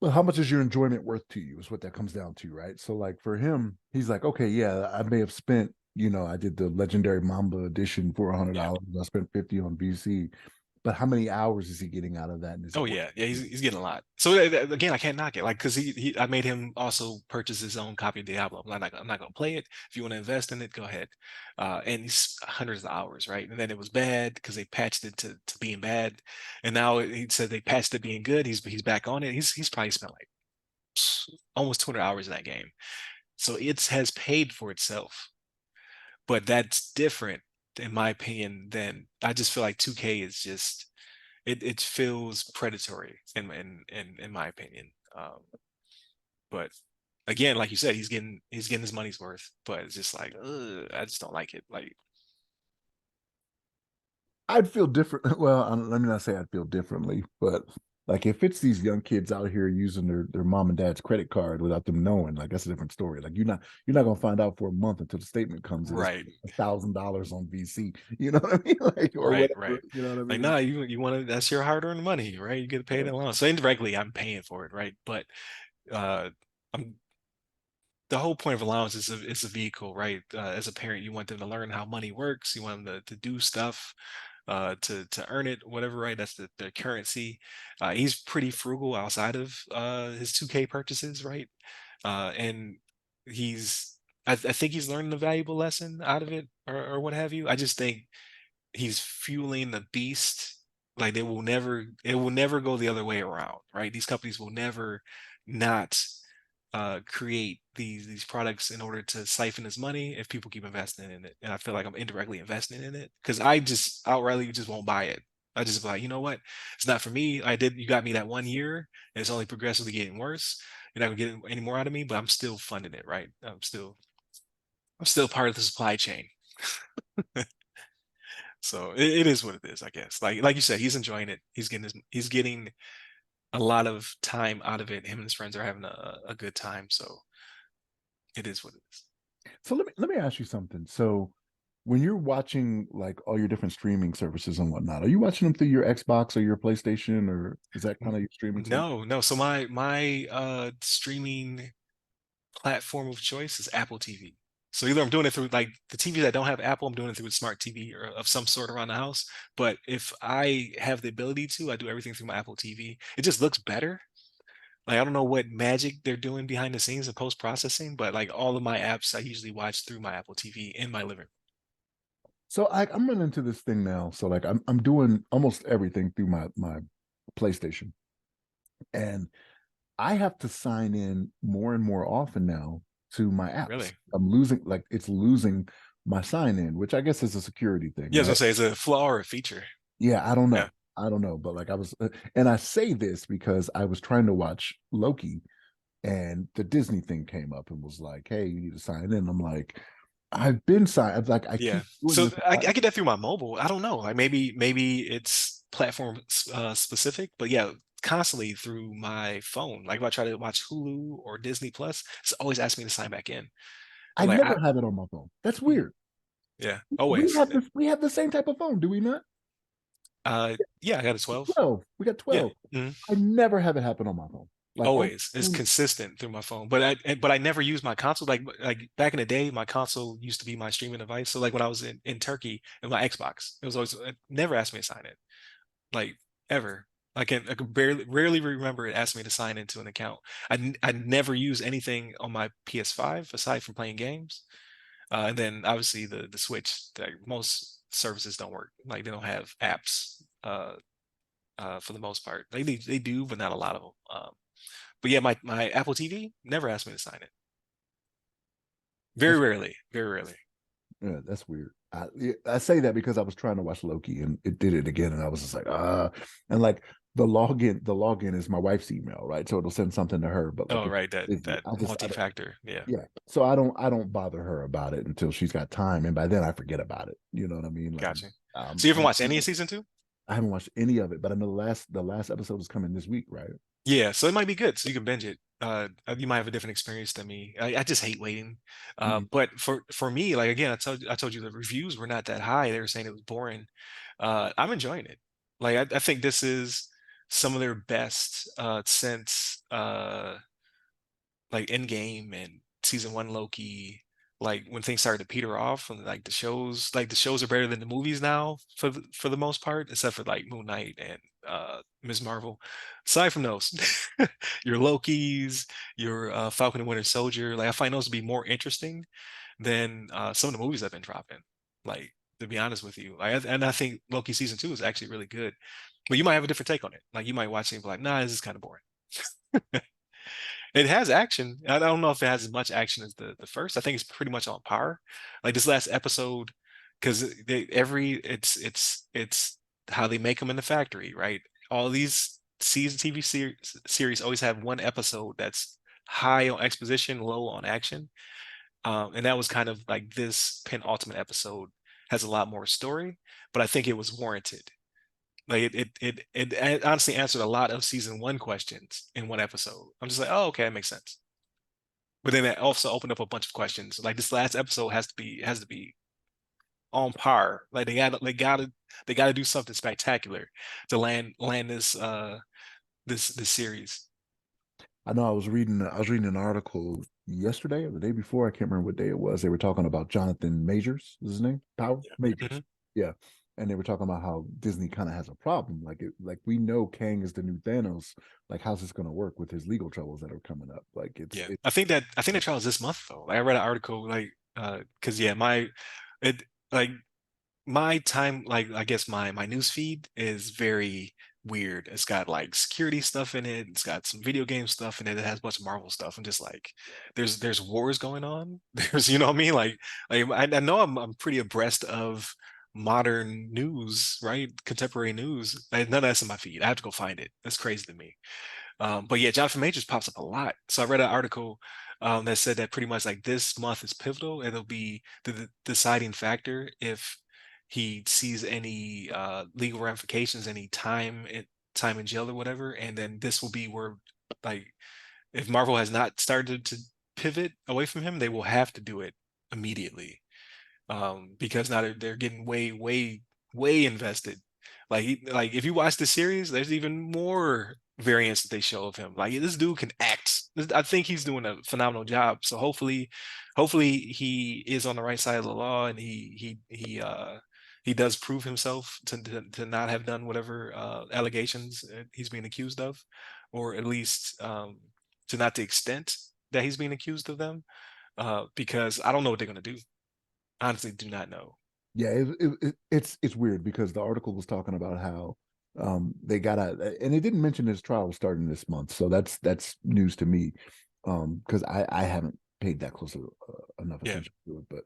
well, how much is your enjoyment worth to you is what that comes down to, right? So like for him, he's like, okay, yeah, I may have spent, I did the legendary Mamba edition for Yeah. $100. I spent 50 on VC, but how many hours is he getting out of that? And is Oh it worth yeah, yeah, it? he's getting a lot. So again, I can't knock it, like because I made him also purchase his own copy of Diablo. I'm not gonna play it. If you want to invest in it, go ahead. And he's hundreds of hours, right? And then it was bad because they patched it to being bad, and now he said they patched it being good. He's back on it. He's probably spent like almost 200 hours in that game. So it has paid for itself, but that's different in my opinion than I just feel like 2K is just it feels predatory in my opinion. But again, like you said, he's getting his money's worth, but it's just like I just don't like it. Like I'd feel different. Well, let me not say I'd feel differently, but like if it's these young kids out here using their mom and dad's credit card without them knowing, like that's a different story. Like you're not gonna find out for a month until the statement comes that it's right, $1,000 on VC. You know what I mean? Like or right. whatever. You know what I Like mean? nah, you want to that's your hard-earned money, right? You get paid Yeah. along. So indirectly, I'm paying for it, right? But uh, I'm the whole point of allowance is a vehicle, right? As a parent, you want them to learn how money works. You want them to do stuff to earn it, whatever, right? That's the currency. He's pretty frugal outside of his 2K purchases, right? And he's I think he's learning a valuable lesson out of it or what have you. I just think he's fueling the beast. Like it will never go the other way around, right? These companies will never not create these products in order to siphon his money if people keep investing in it. And I feel like I'm indirectly investing in it because I just outrightly just won't buy it. I just be like, you know what? It's not for me. You got me that 1 year, and it's only progressively getting worse. You're not gonna get any more out of me, but I'm still funding it, right? I'm still part of the supply chain. So it is what it is, I guess. Like you said, he's enjoying it. He's getting a lot of time out of it. Him and his friends are having a good time. So it is what it is. So let me ask you something. So when you're watching like all your different streaming services and whatnot, are you watching them through your Xbox or your PlayStation, or is that kind of your streaming too? No, no. So my streaming platform of choice is Apple TV. So either I'm doing it through like the TV that don't have Apple, I'm doing it through a smart TV or of some sort around the house. But if I have the ability to, I do everything through my Apple TV. It just looks better. Like I don't know what magic they're doing behind the scenes of post processing, but like all of my apps, I usually watch through my Apple TV in my living room. So I'm running into this thing now. So like I'm doing almost everything through my PlayStation, and I have to sign in more and more often now to my apps. Really? I'm losing like it's losing my sign in, which I guess is a security thing, Yeah, I was gonna right? say it's a flaw or a feature. Yeah, I don't Yeah. know. I don't know, but like I was, and I say this because I was trying to watch Loki, and the Disney thing came up and was like, "Hey, you need to sign in." I'm like, "I've been signed." Like I Yeah. keep doing So this. I get that through my mobile. I don't know. Like maybe it's platform specific, but yeah, constantly through my phone. Like if I try to watch Hulu or Disney Plus, it's always asking me to sign back in. I But like never have it on my phone. That's mhm, weird. yeah, We always. have this. We have the same type of phone, do we not? Yeah, I got a 12. 12. We got Yeah. 12. Mhm. I never have it happen on my phone. Like on Always. It's phone, consistent through my phone. But I never use my console. Like back in the day, my console used to be my streaming device. So like when I was in Turkey and my Xbox, it was always it never asked me to sign in. Like ever. I can barely rarely remember it asking me to sign into an account. I never use anything on my PS5 aside from playing games. And then obviously the Switch, like most services don't work. Like they don't have apps for the most part. They do, but not a lot of them. But yeah, my Apple TV never asked me to sign it. Very that's rarely, very rarely. yeah, that's weird. I say that because I was trying to watch Loki and it did it again, and I was just like, and like the login is my wife's email, right? So it'll send something to her, but like Oh, right, that it's that I don't, multi-factor. Yeah, yeah. So I don't bother her about it until she's got time, and by then I forget about it. You know what I mean? Like gotcha. So you haven't watched any of season two? I haven't watched any of it, but I know the last episode is coming this week, right? Yeah, so it might be good. So you can binge it. You might have a different experience than me. I just hate waiting. Mhm. But for me, like again, I told you the reviews were not that high. They were saying it was boring. I'm enjoying it. Like I think this is some of their best since like Endgame and season one Loki. Like when things started to peter off, and like the shows are better than the movies now for the most part, except for like Moon Knight and Ms. Marvel. Aside from those, your Lokis, your Falcon and Winter Soldier, like I find those to be more interesting than some of the movies I've been dropping. Like to be honest with you, and I think Loki season two is actually really good. But you might have a different take on it. Like you might watch it and be like, nah, this is kind of boring. It has action. I don't know if it has as much action as the first. I think it's pretty much on par. Like this last episode, because it's how they make them in the factory, right? All these season TV series always have one episode that's high on exposition, low on action. And that was kind of like this penultimate episode has a lot more story, but I think it was warranted. Like it honestly answered a lot of season one questions in one episode. I'm just like, oh, okay, that makes sense. But then it also opened up a bunch of questions. Like this last episode has to be on par. Like they gotta do something spectacular to land this series. I know I was reading an article yesterday or the day before. I can't remember what day it was. They were talking about Jonathan Majors, is his name? Power Yeah. Majors. Yeah. And they were talking about how Disney kind of has a problem. Like we know Kang is the new Thanos. Like, how's this gonna work with his legal troubles that are coming up? Like Yeah. it I think that trial is this month though. Like I read an article like because yeah, it like my time like I guess my news feed is very weird. It's got like security stuff in it. It's got some video game stuff in it. It has a bunch of Marvel stuff. I'm just like, there's wars going on. There's you know what I mean? Like I know I'm pretty abreast of modern news, right? Contemporary news. None of that's in my feed. I have to go find it. That's crazy to me. But yeah, Jonathan Majors pops up a lot. So I read an article that said that pretty much like this month is pivotal, and it'll be the deciding factor if he sees any legal ramifications, any time in jail or whatever. And then this will be where, like, if Marvel has not started to pivot away from him, they will have to do it immediately, because now they're getting way, way, way invested. Like if you watch the series, there's even more variants that they show of him. Like this dude can act. I think he's doing a phenomenal job. So hopefully he is on the right side of the law, and he does prove himself to not have done whatever allegations he's being accused of, or at least to not the extent that he's being accused of them. Because I don't know what they're gonna do. Honestly, do not know. Yeah, it's weird because the article was talking about how they got a, and it didn't mention his trial was starting this month, so that's news to me, because I haven't paid that close enough Yeah. attention to it, but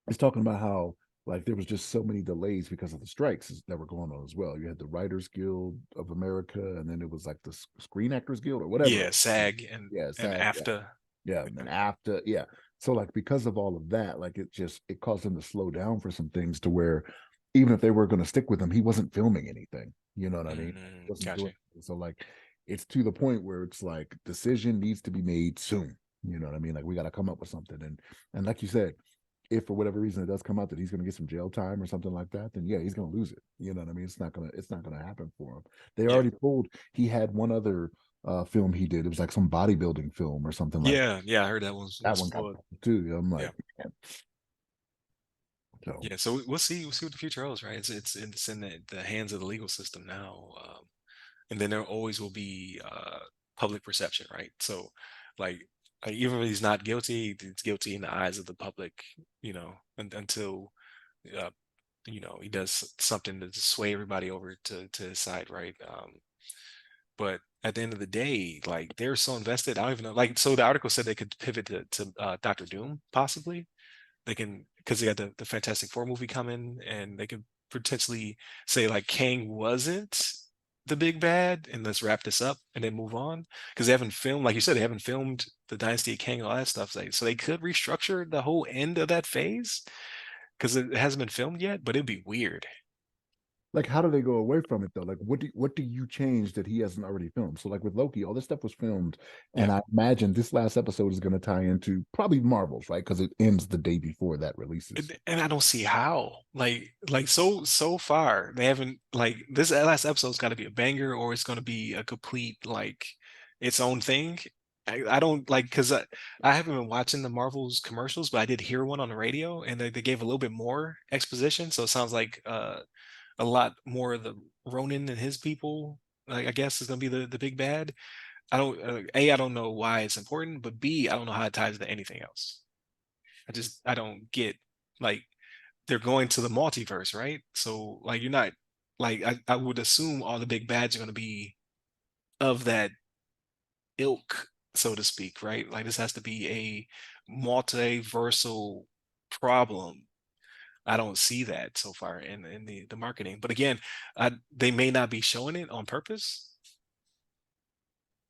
it's talking about how like there was just so many delays because of the strikes that were going on as well. You had the Writers Guild of America, and then it was like the Screen Actors Guild or whatever. Yeah, SAG and Yeah, and SAG. Yeah, AFTA. yeah, and after, yeah. So like because of all of that, like it caused him to slow down for some things to where even if they were going to stick with him, he wasn't filming anything. You know what I mean? He wasn't Gotcha. doing it. So like it's to the point where it's like decision needs to be made soon. You know what I mean? Like we got to come up with something. And like you said, if for whatever reason it does come out that he's going to get some jail time or something like that, then yeah, he's going to lose it. You know what I mean? It's not gonna happen for him. They Yeah. already pulled. He had one other film he did. It was like some bodybuilding film or something like Yeah, yeah, I heard that was that was one got flawed. pulled too. I'm Yeah. like, man. So Yeah, so we'll see. We'll see what the future holds, right? It's in the hands of the legal system now, and then there always will be public perception, right? So, like, even if he's not guilty, he's guilty in the eyes of the public, until uh, he does something to sway everybody over to his side, right? But at the end of the day, like they're so invested. I don't even know. Like, so the article said they could pivot to Doctor Doom, possibly. They can, because they got the Fantastic Four movie coming, and they could potentially say like Kang wasn't the big bad, and let's wrap this up and then move on. Because they haven't filmed, like you said, they haven't filmed the Dynasty of Kang and all that stuff. So they could restructure the whole end of that phase because it hasn't been filmed yet, but it'd be weird. like how do they go away from it though? Like what do you change that he hasn't already filmed? So like with Loki, all this stuff was filmed, Yeah. and I imagine this last episode is going to tie into probably Marvels, right? Because it ends the day before that releases. And I don't see how. Like so far they haven't, like, this last episode's got to be a banger, or it's going to be a complete like its own thing. I don't like, because I haven't been watching the Marvel's commercials, but I did hear one on the radio, and they gave a little bit more exposition, so it sounds like a lot more of the Ronin and his people, like, I guess, is going to be the big bad. I don't know why it's important, but B, I don't know how it ties to anything else. I don't get, like, they're going to the multiverse, right? So like you're not, like, I would assume all the big bads are going to be of that ilk, so to speak, right? Like this has to be a multiversal problem. I don't see that so far in the marketing. But again, they may not be showing it on purpose.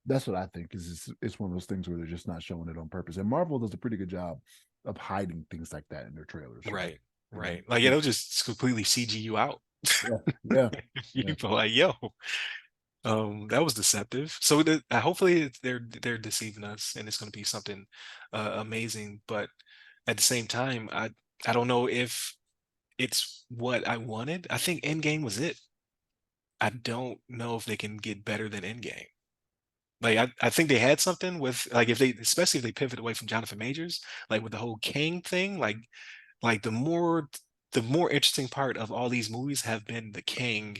That's what I think. Is it's one of those things where they're just not showing it on purpose. And Marvel does a pretty good job of hiding things like that in their trailers, right? Right, You know, right. Like, yeah, they'll just completely CG you out. yeah, yeah, You yeah. feel like, yo, that was deceptive. So hopefully they're deceiving us, and it's going to be something amazing. But at the same time, I don't know if it's what I wanted. I think Endgame was it. I don't know if they can get better than Endgame. Like I think they had something with, like, if they, especially if they pivot away from Jonathan Majors, like with the whole Kang thing, like the more interesting part of all these movies have been the Kang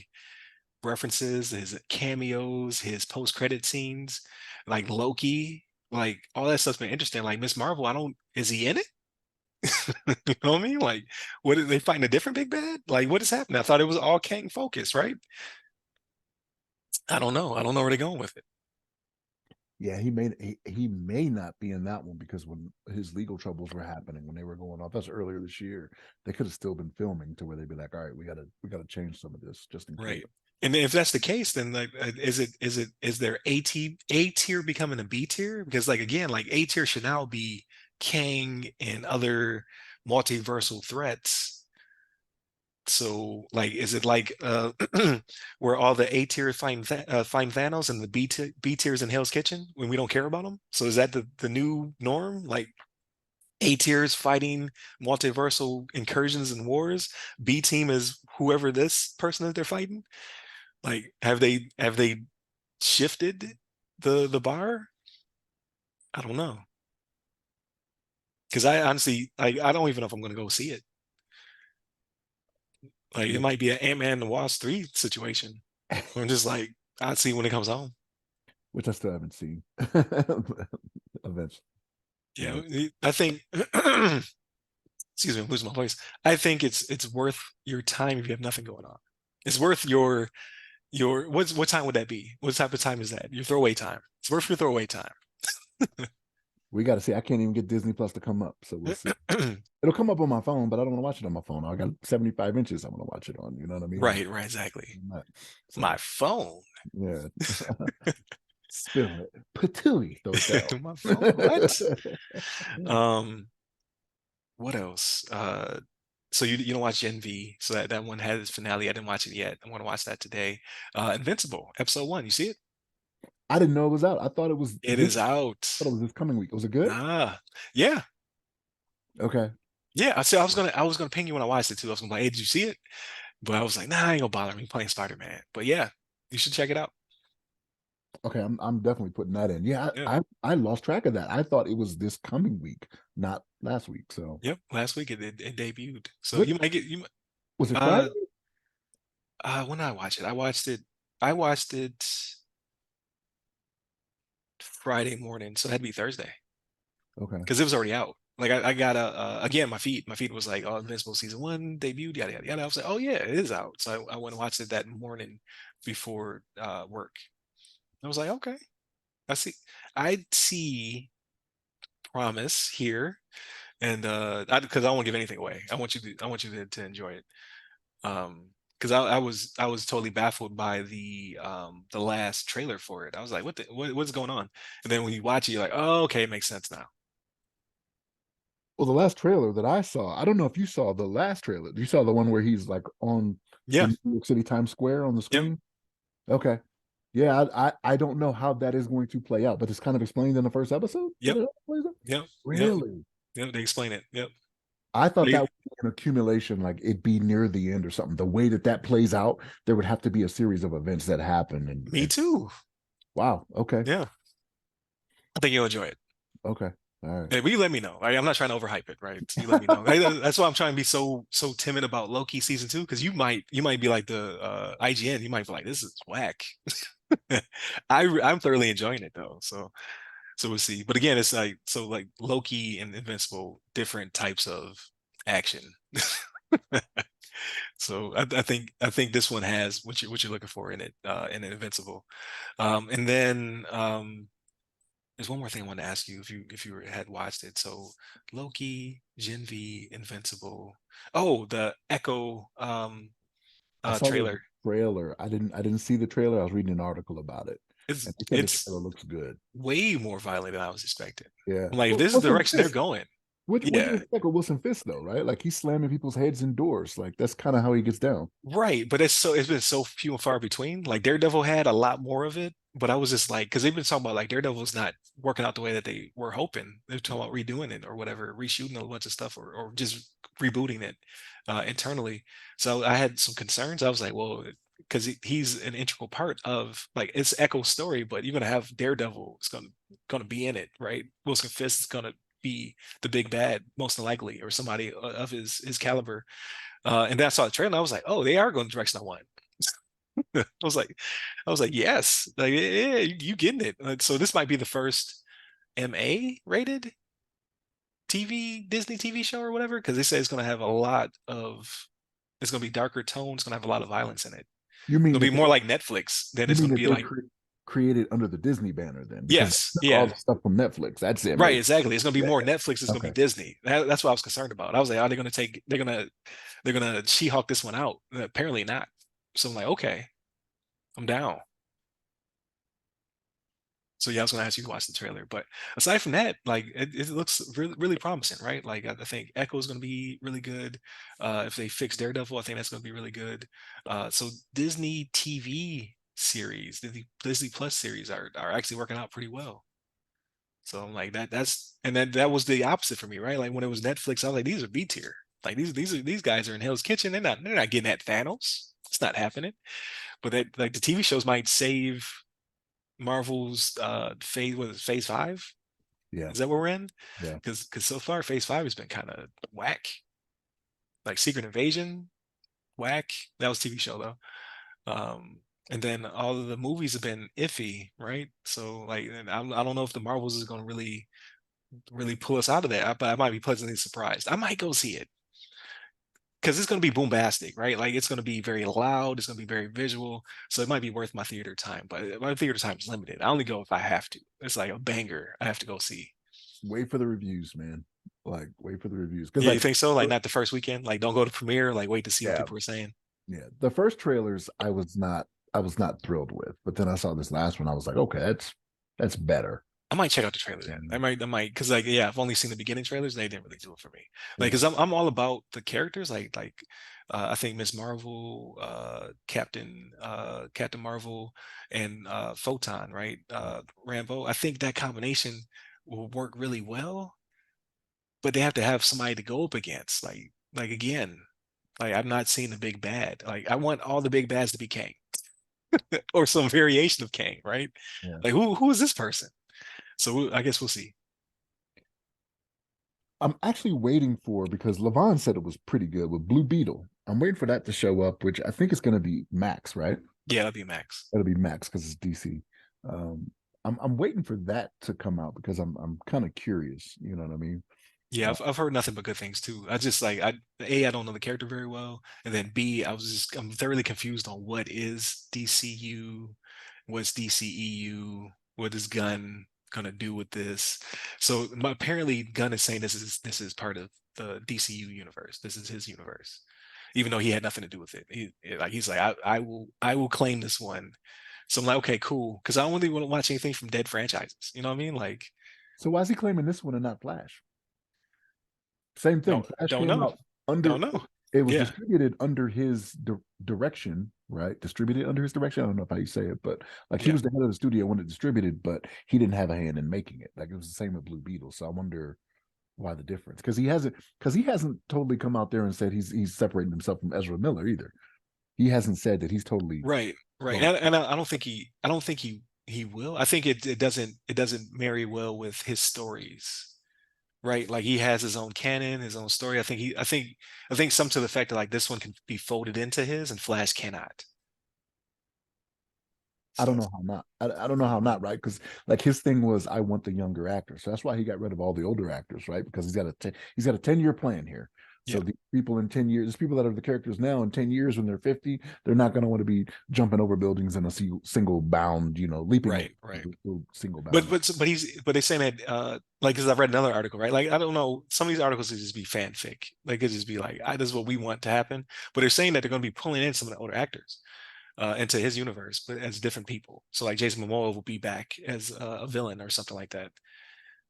references, his cameos, his post-credit scenes, like Loki, like all that stuff's been interesting. Like Miss Marvel, I don't, is he in it? You know what I mean? Like, what are they fighting, a different big bad? Like, what is happening? I thought it was all Kang focused, right? I don't know. I don't know where they're going with it. Yeah, he may not be in that one because when his legal troubles were happening, when they were going off, that's earlier this year. They could have still been filming to where they'd be like, all right, we gotta change some of this just in case. Right. And if that's the case, then like, is there A tier becoming a B tier? Because like again, like A tier should now be Kang and other multiversal threats. So like, is it like where all the A tier find Thanos and the B tiers in Hell's Kitchen when we don't care about them? So is that the new norm? Like A tiers fighting multiversal incursions and wars. B team is whoever this person that they're fighting. Like, have they shifted the bar? I don't know. Because I honestly, I don't even know if I'm going to go see it. Like, it Yeah, might be an Ant-Man and the Wasp 3 situation. I'm just like, I'll see when it comes home. which I still haven't seen. Eventually, Yeah, I think. Excuse me, I'm losing my voice. I think it's worth your time if you have nothing going on. It's worth your what time would that be? What type of time is that? Your throwaway time. It's worth your throwaway time. we got to see. I can't even get Disney Plus to come up, so we'll see. It'll come up on my phone, but I don't want to watch it on my phone. I got 75 inches. I want to watch it on. You know what I mean? Right, right, exactly. My So phone. yeah, spill it. Patooey, throw it down. My phone. What? Um, what else? So you don't watch Gen V, so that one had its finale. I didn't watch it yet. I want to watch that today. Invincible, episode 1. You see it? I didn't know it was out. I thought it was It this. is out. I thought it was this coming week. Was it good? Ah, yeah, Okay. yeah. I was gonna ping you when I watched it too. I was gonna be like, hey, did you see it? But I was like, nah, I ain't gonna bother me playing Spider-Man. But yeah, you should check it out. Okay, I'm definitely putting that in. Yeah, Yeah. I lost track of that. I thought it was this coming week, not last week. So Yep. Last week it debuted. So what you might get you. was it Friday? Uh, when did I watch it? I watched it Friday morning, so it had to be Thursday Okay. because it was already out. Like I got again my feed was like, oh, Invincible season 1 debuted, yada yada yada. I was like, oh yeah, it is out. So I went and watched it that morning before work. I was like, okay, I see, I see promise here, and because I won't give anything away. I want you to enjoy it. Because I was totally baffled by the last trailer for it. I was like, what's going on? And then when you watch it, you're like, oh, okay, it makes sense now. Well, the last trailer that I saw, I don't know if you saw the last trailer. You saw the one where he's like on Yeah. in New York City Times Square on the Yep. screen. Okay. Yeah, I don't know how that is going to play out, but it's kind of explained in the first episode that Yep. it plays out. Yep. Yep. Really? Yep. They explain it. Yep. I thought that They, would be an accumulation, like it'd be near the end or something. The way that that plays out, there would have to be a series of events that happen. me And too. wow, okay, Yeah. I think you'll enjoy it. okay, all right. Yeah, but you let me know. I'm not trying to overhype it, right? So you let me know. That's why I'm trying to be so timid about Loki season 2 because you might be like the IGN. You might be like, this is whack. I'm thoroughly enjoying it though. So we'll see. But again, it's like so like Loki and Invincible, different types of action. So I think this one has what you're looking for in it, in Invincible. And then there's one more thing I wanted to ask you if you had watched it. So Loki, Gen V, Invincible. Oh, the Echo I saw the trailer. trailer. I didn't see the trailer. I was reading an article about it, It's and they said the it's trailer looks good. way more violent than I was expecting. Yeah. I'm like, if Well, this is the Wilson direction they're Fisk. going, What do you yeah, expect with Wilson Fisk though, right? Like he's slamming people's heads in doors. Like that's kind of how he gets down. right. But it's been so few and far between. Like Daredevil had a lot more of it, but I was just like, because they've been talking about like Daredevil's not working out the way that they were hoping. They're talking about redoing it or whatever, reshooting a bunch of stuff or just rebooting it internally. So I had some concerns. I was like, well, because he's an integral part of like it's Echo's story, but you're gonna have Daredevil. It's gonna be in it, right? Wilson Fisk is gonna be the big bad, most likely, or somebody of his caliber. And then I saw the trailer, and I was like, oh, they are going the direction I want. I was like, yes, like yeah, you getting it. So this might be the first MA rated Disney TV show or whatever, because they say it's going to have a lot of, it's going to be darker tones, it's going to have a lot of violence in it. You mean It'll be that more like Netflix than you it's mean going to that be they're like, created under the Disney banner then, because Yes, all yeah, the stuff from Netflix, that's right, amazing. exactly. It's gonna be Yeah. more Netflix. It's gonna be Okay. Disney. That's what I was concerned about. I was like, are they gonna take? They're gonna She-Hulk this one out. Apparently not. So I'm like, okay, I'm down. So yeah, I was gonna ask you to watch the trailer, but aside from that, like it looks really really promising, right? Like I think Echo is gonna be really good. If they fix Daredevil, I think that's gonna be really good. So Disney TV series, Disney Plus series are actually working out pretty well. So I'm like that's and then that was the opposite for me, right? Like when it was Netflix, I was like, these are B tier. Like these guys are in Hell's Kitchen. They're not getting at Thanos. It's not happening. But that like the TV shows might save Marvel's phase, what is it, phase five? Yeah. Is that where we're in? Yeah. Because so far phase five has been kind of whack. Like Secret Invasion, whack. That was TV show though. And then all of the movies have been iffy, right? So like, and I don't know if the Marvels is going to really pull us out of that, but I might be pleasantly surprised. I might go see it because it's going to be bombastic, right? Like it's going to be very loud, it's going to be very visual, so it might be worth my theater time. But my theater time is limited. I only go if I have to. It's like a banger. I have to go see. Wait for the reviews, man. Like, wait for the reviews. Because, Yeah, you like, think so? Like not the first weekend. Like don't go to premiere. Like wait to see what yeah, people are saying. yeah. The first trailers, I was not thrilled with, but then I saw this last one. I was like, okay, that's better. I might check out the trailer then. Yeah. I might, because like yeah, I've only seen the beginning trailers. They didn't really do it for me. Like, Yeah. because I'm all about the characters. I think Miss Marvel, Captain Marvel, and Photon, right? Rambo. I think that combination will work really well. But they have to have somebody to go up against. Like again, like I've not seen the big bad. Like I want all the big bads to be Kang or some variation of Kang, right? Yeah. Like who is this person? So I guess we'll see. I'm actually waiting for, because Levon said it was pretty good with Blue Beetle. I'm waiting for that to show up, which I think is going to be Max, right? Yeah, that'll be Max. That'll be Max because it's DC. Um, I'm waiting for that to come out because I'm kind of curious. You know what I mean? Yeah, Uh, I've heard nothing but good things too. I just like I don't know the character very well, and then B, I'm thoroughly confused on what is DCU, what's DCEU, what is Gunn gonna do with this. So apparently Gunn is saying this is part of the DCU universe. This is his universe, even though he had nothing to do with it. He's like I will claim this one. So I'm like okay cool because I don't really want to watch anything from dead franchises. You know what I mean? Like so why is he claiming this one and not Flash? Same thing. Flash don't came know, out don't under. know. It was Yeah. distributed under his direction, right? Distributed under his direction. I don't know how you say it, but like he Yeah. was the head of the studio when it distributed, but he didn't have a hand in making it. Like it was the same with Blue Beetle. So I wonder why the difference, because he hasn't totally come out there and said he's separating himself from Ezra Miller either. He hasn't said that he's totally Right, right. gone. And I don't think he will. I think it doesn't marry well with his stories, right? Like he has his own canon, his own story. I think some to the fact that like this one can be folded into his and Flash cannot. I don't So know how not. I don't know how not, right? Because like his thing was, I want the younger actors, so that's why he got rid of all the older actors, right? Because he's got a 10-year plan here. yeah, So the people in 10 years, there's people that are the characters now in 10 years when they're 50, they're not going to want to be jumping over buildings in a single bound, leaping over right, right. single But bound. but but he's but they're saying that like because I've read another article, right? Like I don't know, some of these articles could just be fanfic. Like it just be like, this is what we want to happen. But they're saying that they're going to be pulling in some of the older actors into his universe, but as different people. So like Jason Momoa will be back as a villain or something like that.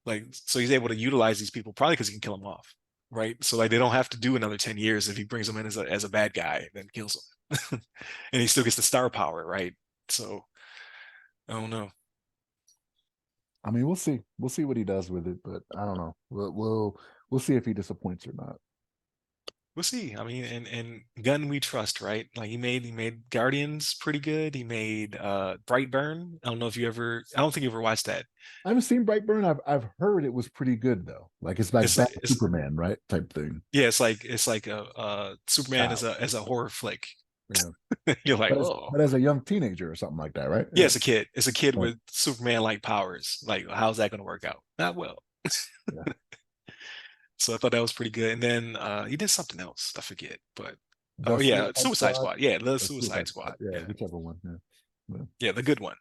Like so he's able to utilize these people probably because he can kill them off, right? So like they don't have to do another 10 years if he brings them in as a bad guy, then kills them, and he still gets the star power, right? So I don't know. I mean, we'll see. We'll see what he does with it, but I don't know. We'll see if he disappoints or not. We'll see. I mean, and Gunn we trust, right? Like he made Guardians pretty good. He made Brightburn. I don't think you ever watched that. I haven't seen Brightburn. I've heard it was pretty good though. Like it's like It's like Batman it's Superman, right? Type thing. yeah, it's like a Superman Child. as a horror flick. Yeah. You're like, But oh as a young teenager or something like that, right? yeah, Yeah. it's a kid Right. with Superman like powers. Like, how's that gonna work out? Not well. Yeah. So I thought that was pretty good. And then he did something else. I forget, but The oh yeah, Suicide Suicide Squad Squad. Yeah, the or Suicide Suicide Squad. Squad. Yeah, Yeah, whichever one. Yeah. Yeah. yeah, the good one.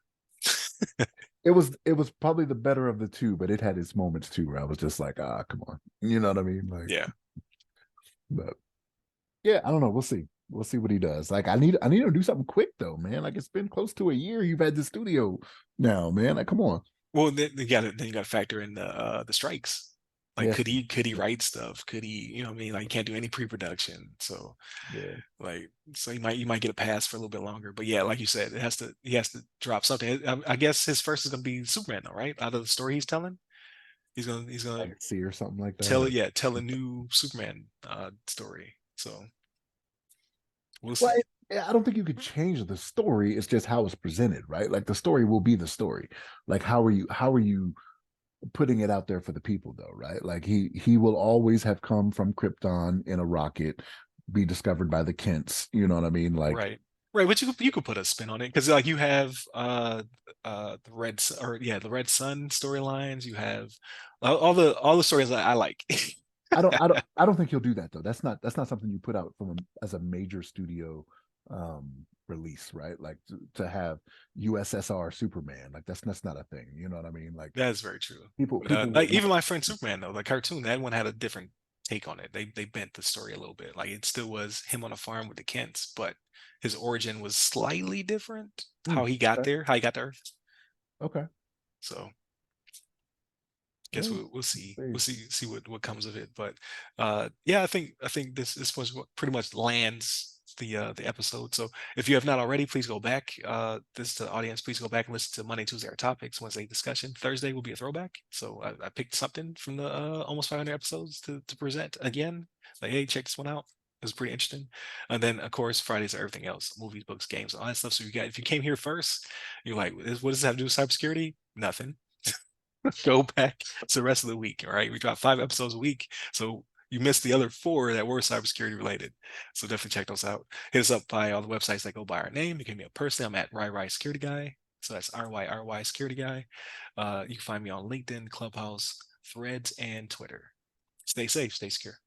it was probably the better of the two, but it had its moments too where I was just like, ah, come on. You know what I mean? Like, Yeah. but yeah, I don't know. We'll see. We'll see what he does. Like, I need to do something quick though, man. Like, it's been close to a year. You've had the studio now, man. Like, come on. Well, then you got to factor in the strikes. Like, Yes. could he write stuff? Could he, you know what I mean? Like, he can't do any pre-production. So, Yeah. like, so you might get a pass for a little bit longer. But yeah, like you said, he has to drop something. I guess his first is gonna be Superman, though, right? Out of the story he's telling, he's gonna Legacy or something like that. tell Or it, yeah, tell a new Superman story. So we'll well, see. I don't think you could change the story. It's just how it's presented, right? Like the story will be the story. Like how are you putting it out there for the people though, right? Like he will always have come from Krypton in a rocket, be discovered by the Kents. You know what I mean? Like Right. Right, but you could put a spin on it because like you have the the Red Sun storylines. You have all the stories that I like. I don't think he'll do that though. That's not something you put out as a major studio release, right? Like to have USSR Superman, like that's not a thing. You know what I mean? Like That's very true. people But people like would even my friend Superman though, the cartoon, that one had a different take on it. They bent the story a little bit. Like it still was him on a farm with the Kents, but his origin was slightly different. How he got okay, there, how he got to Earth. okay. So guess Well, we'll see. see what comes of it. But yeah, I think this was what pretty much lands the episode. So if you have not already, please go back. This to the audience, please go back and listen to Monday, Tuesday our topics, Wednesday discussion. Thursday will be a throwback. So I picked something from the almost 500 episodes to present again. Like, hey, check this one out. It was pretty interesting. And then of course Fridays are everything else, movies, books, games, all that stuff. So you got if you came here first, you're like, what does this have to do with cybersecurity? Nothing. Go back to the rest of the week. All right. We drop 5 episodes a week. So you missed the other 4 that were cybersecurity related. So definitely check those out. Hit us up by all the websites that go by our name. You can be a person. I'm at RyRy Security Guy. So that's RYRY Security Guy. You can find me on LinkedIn, Clubhouse, Threads, and Twitter. Stay safe, stay secure.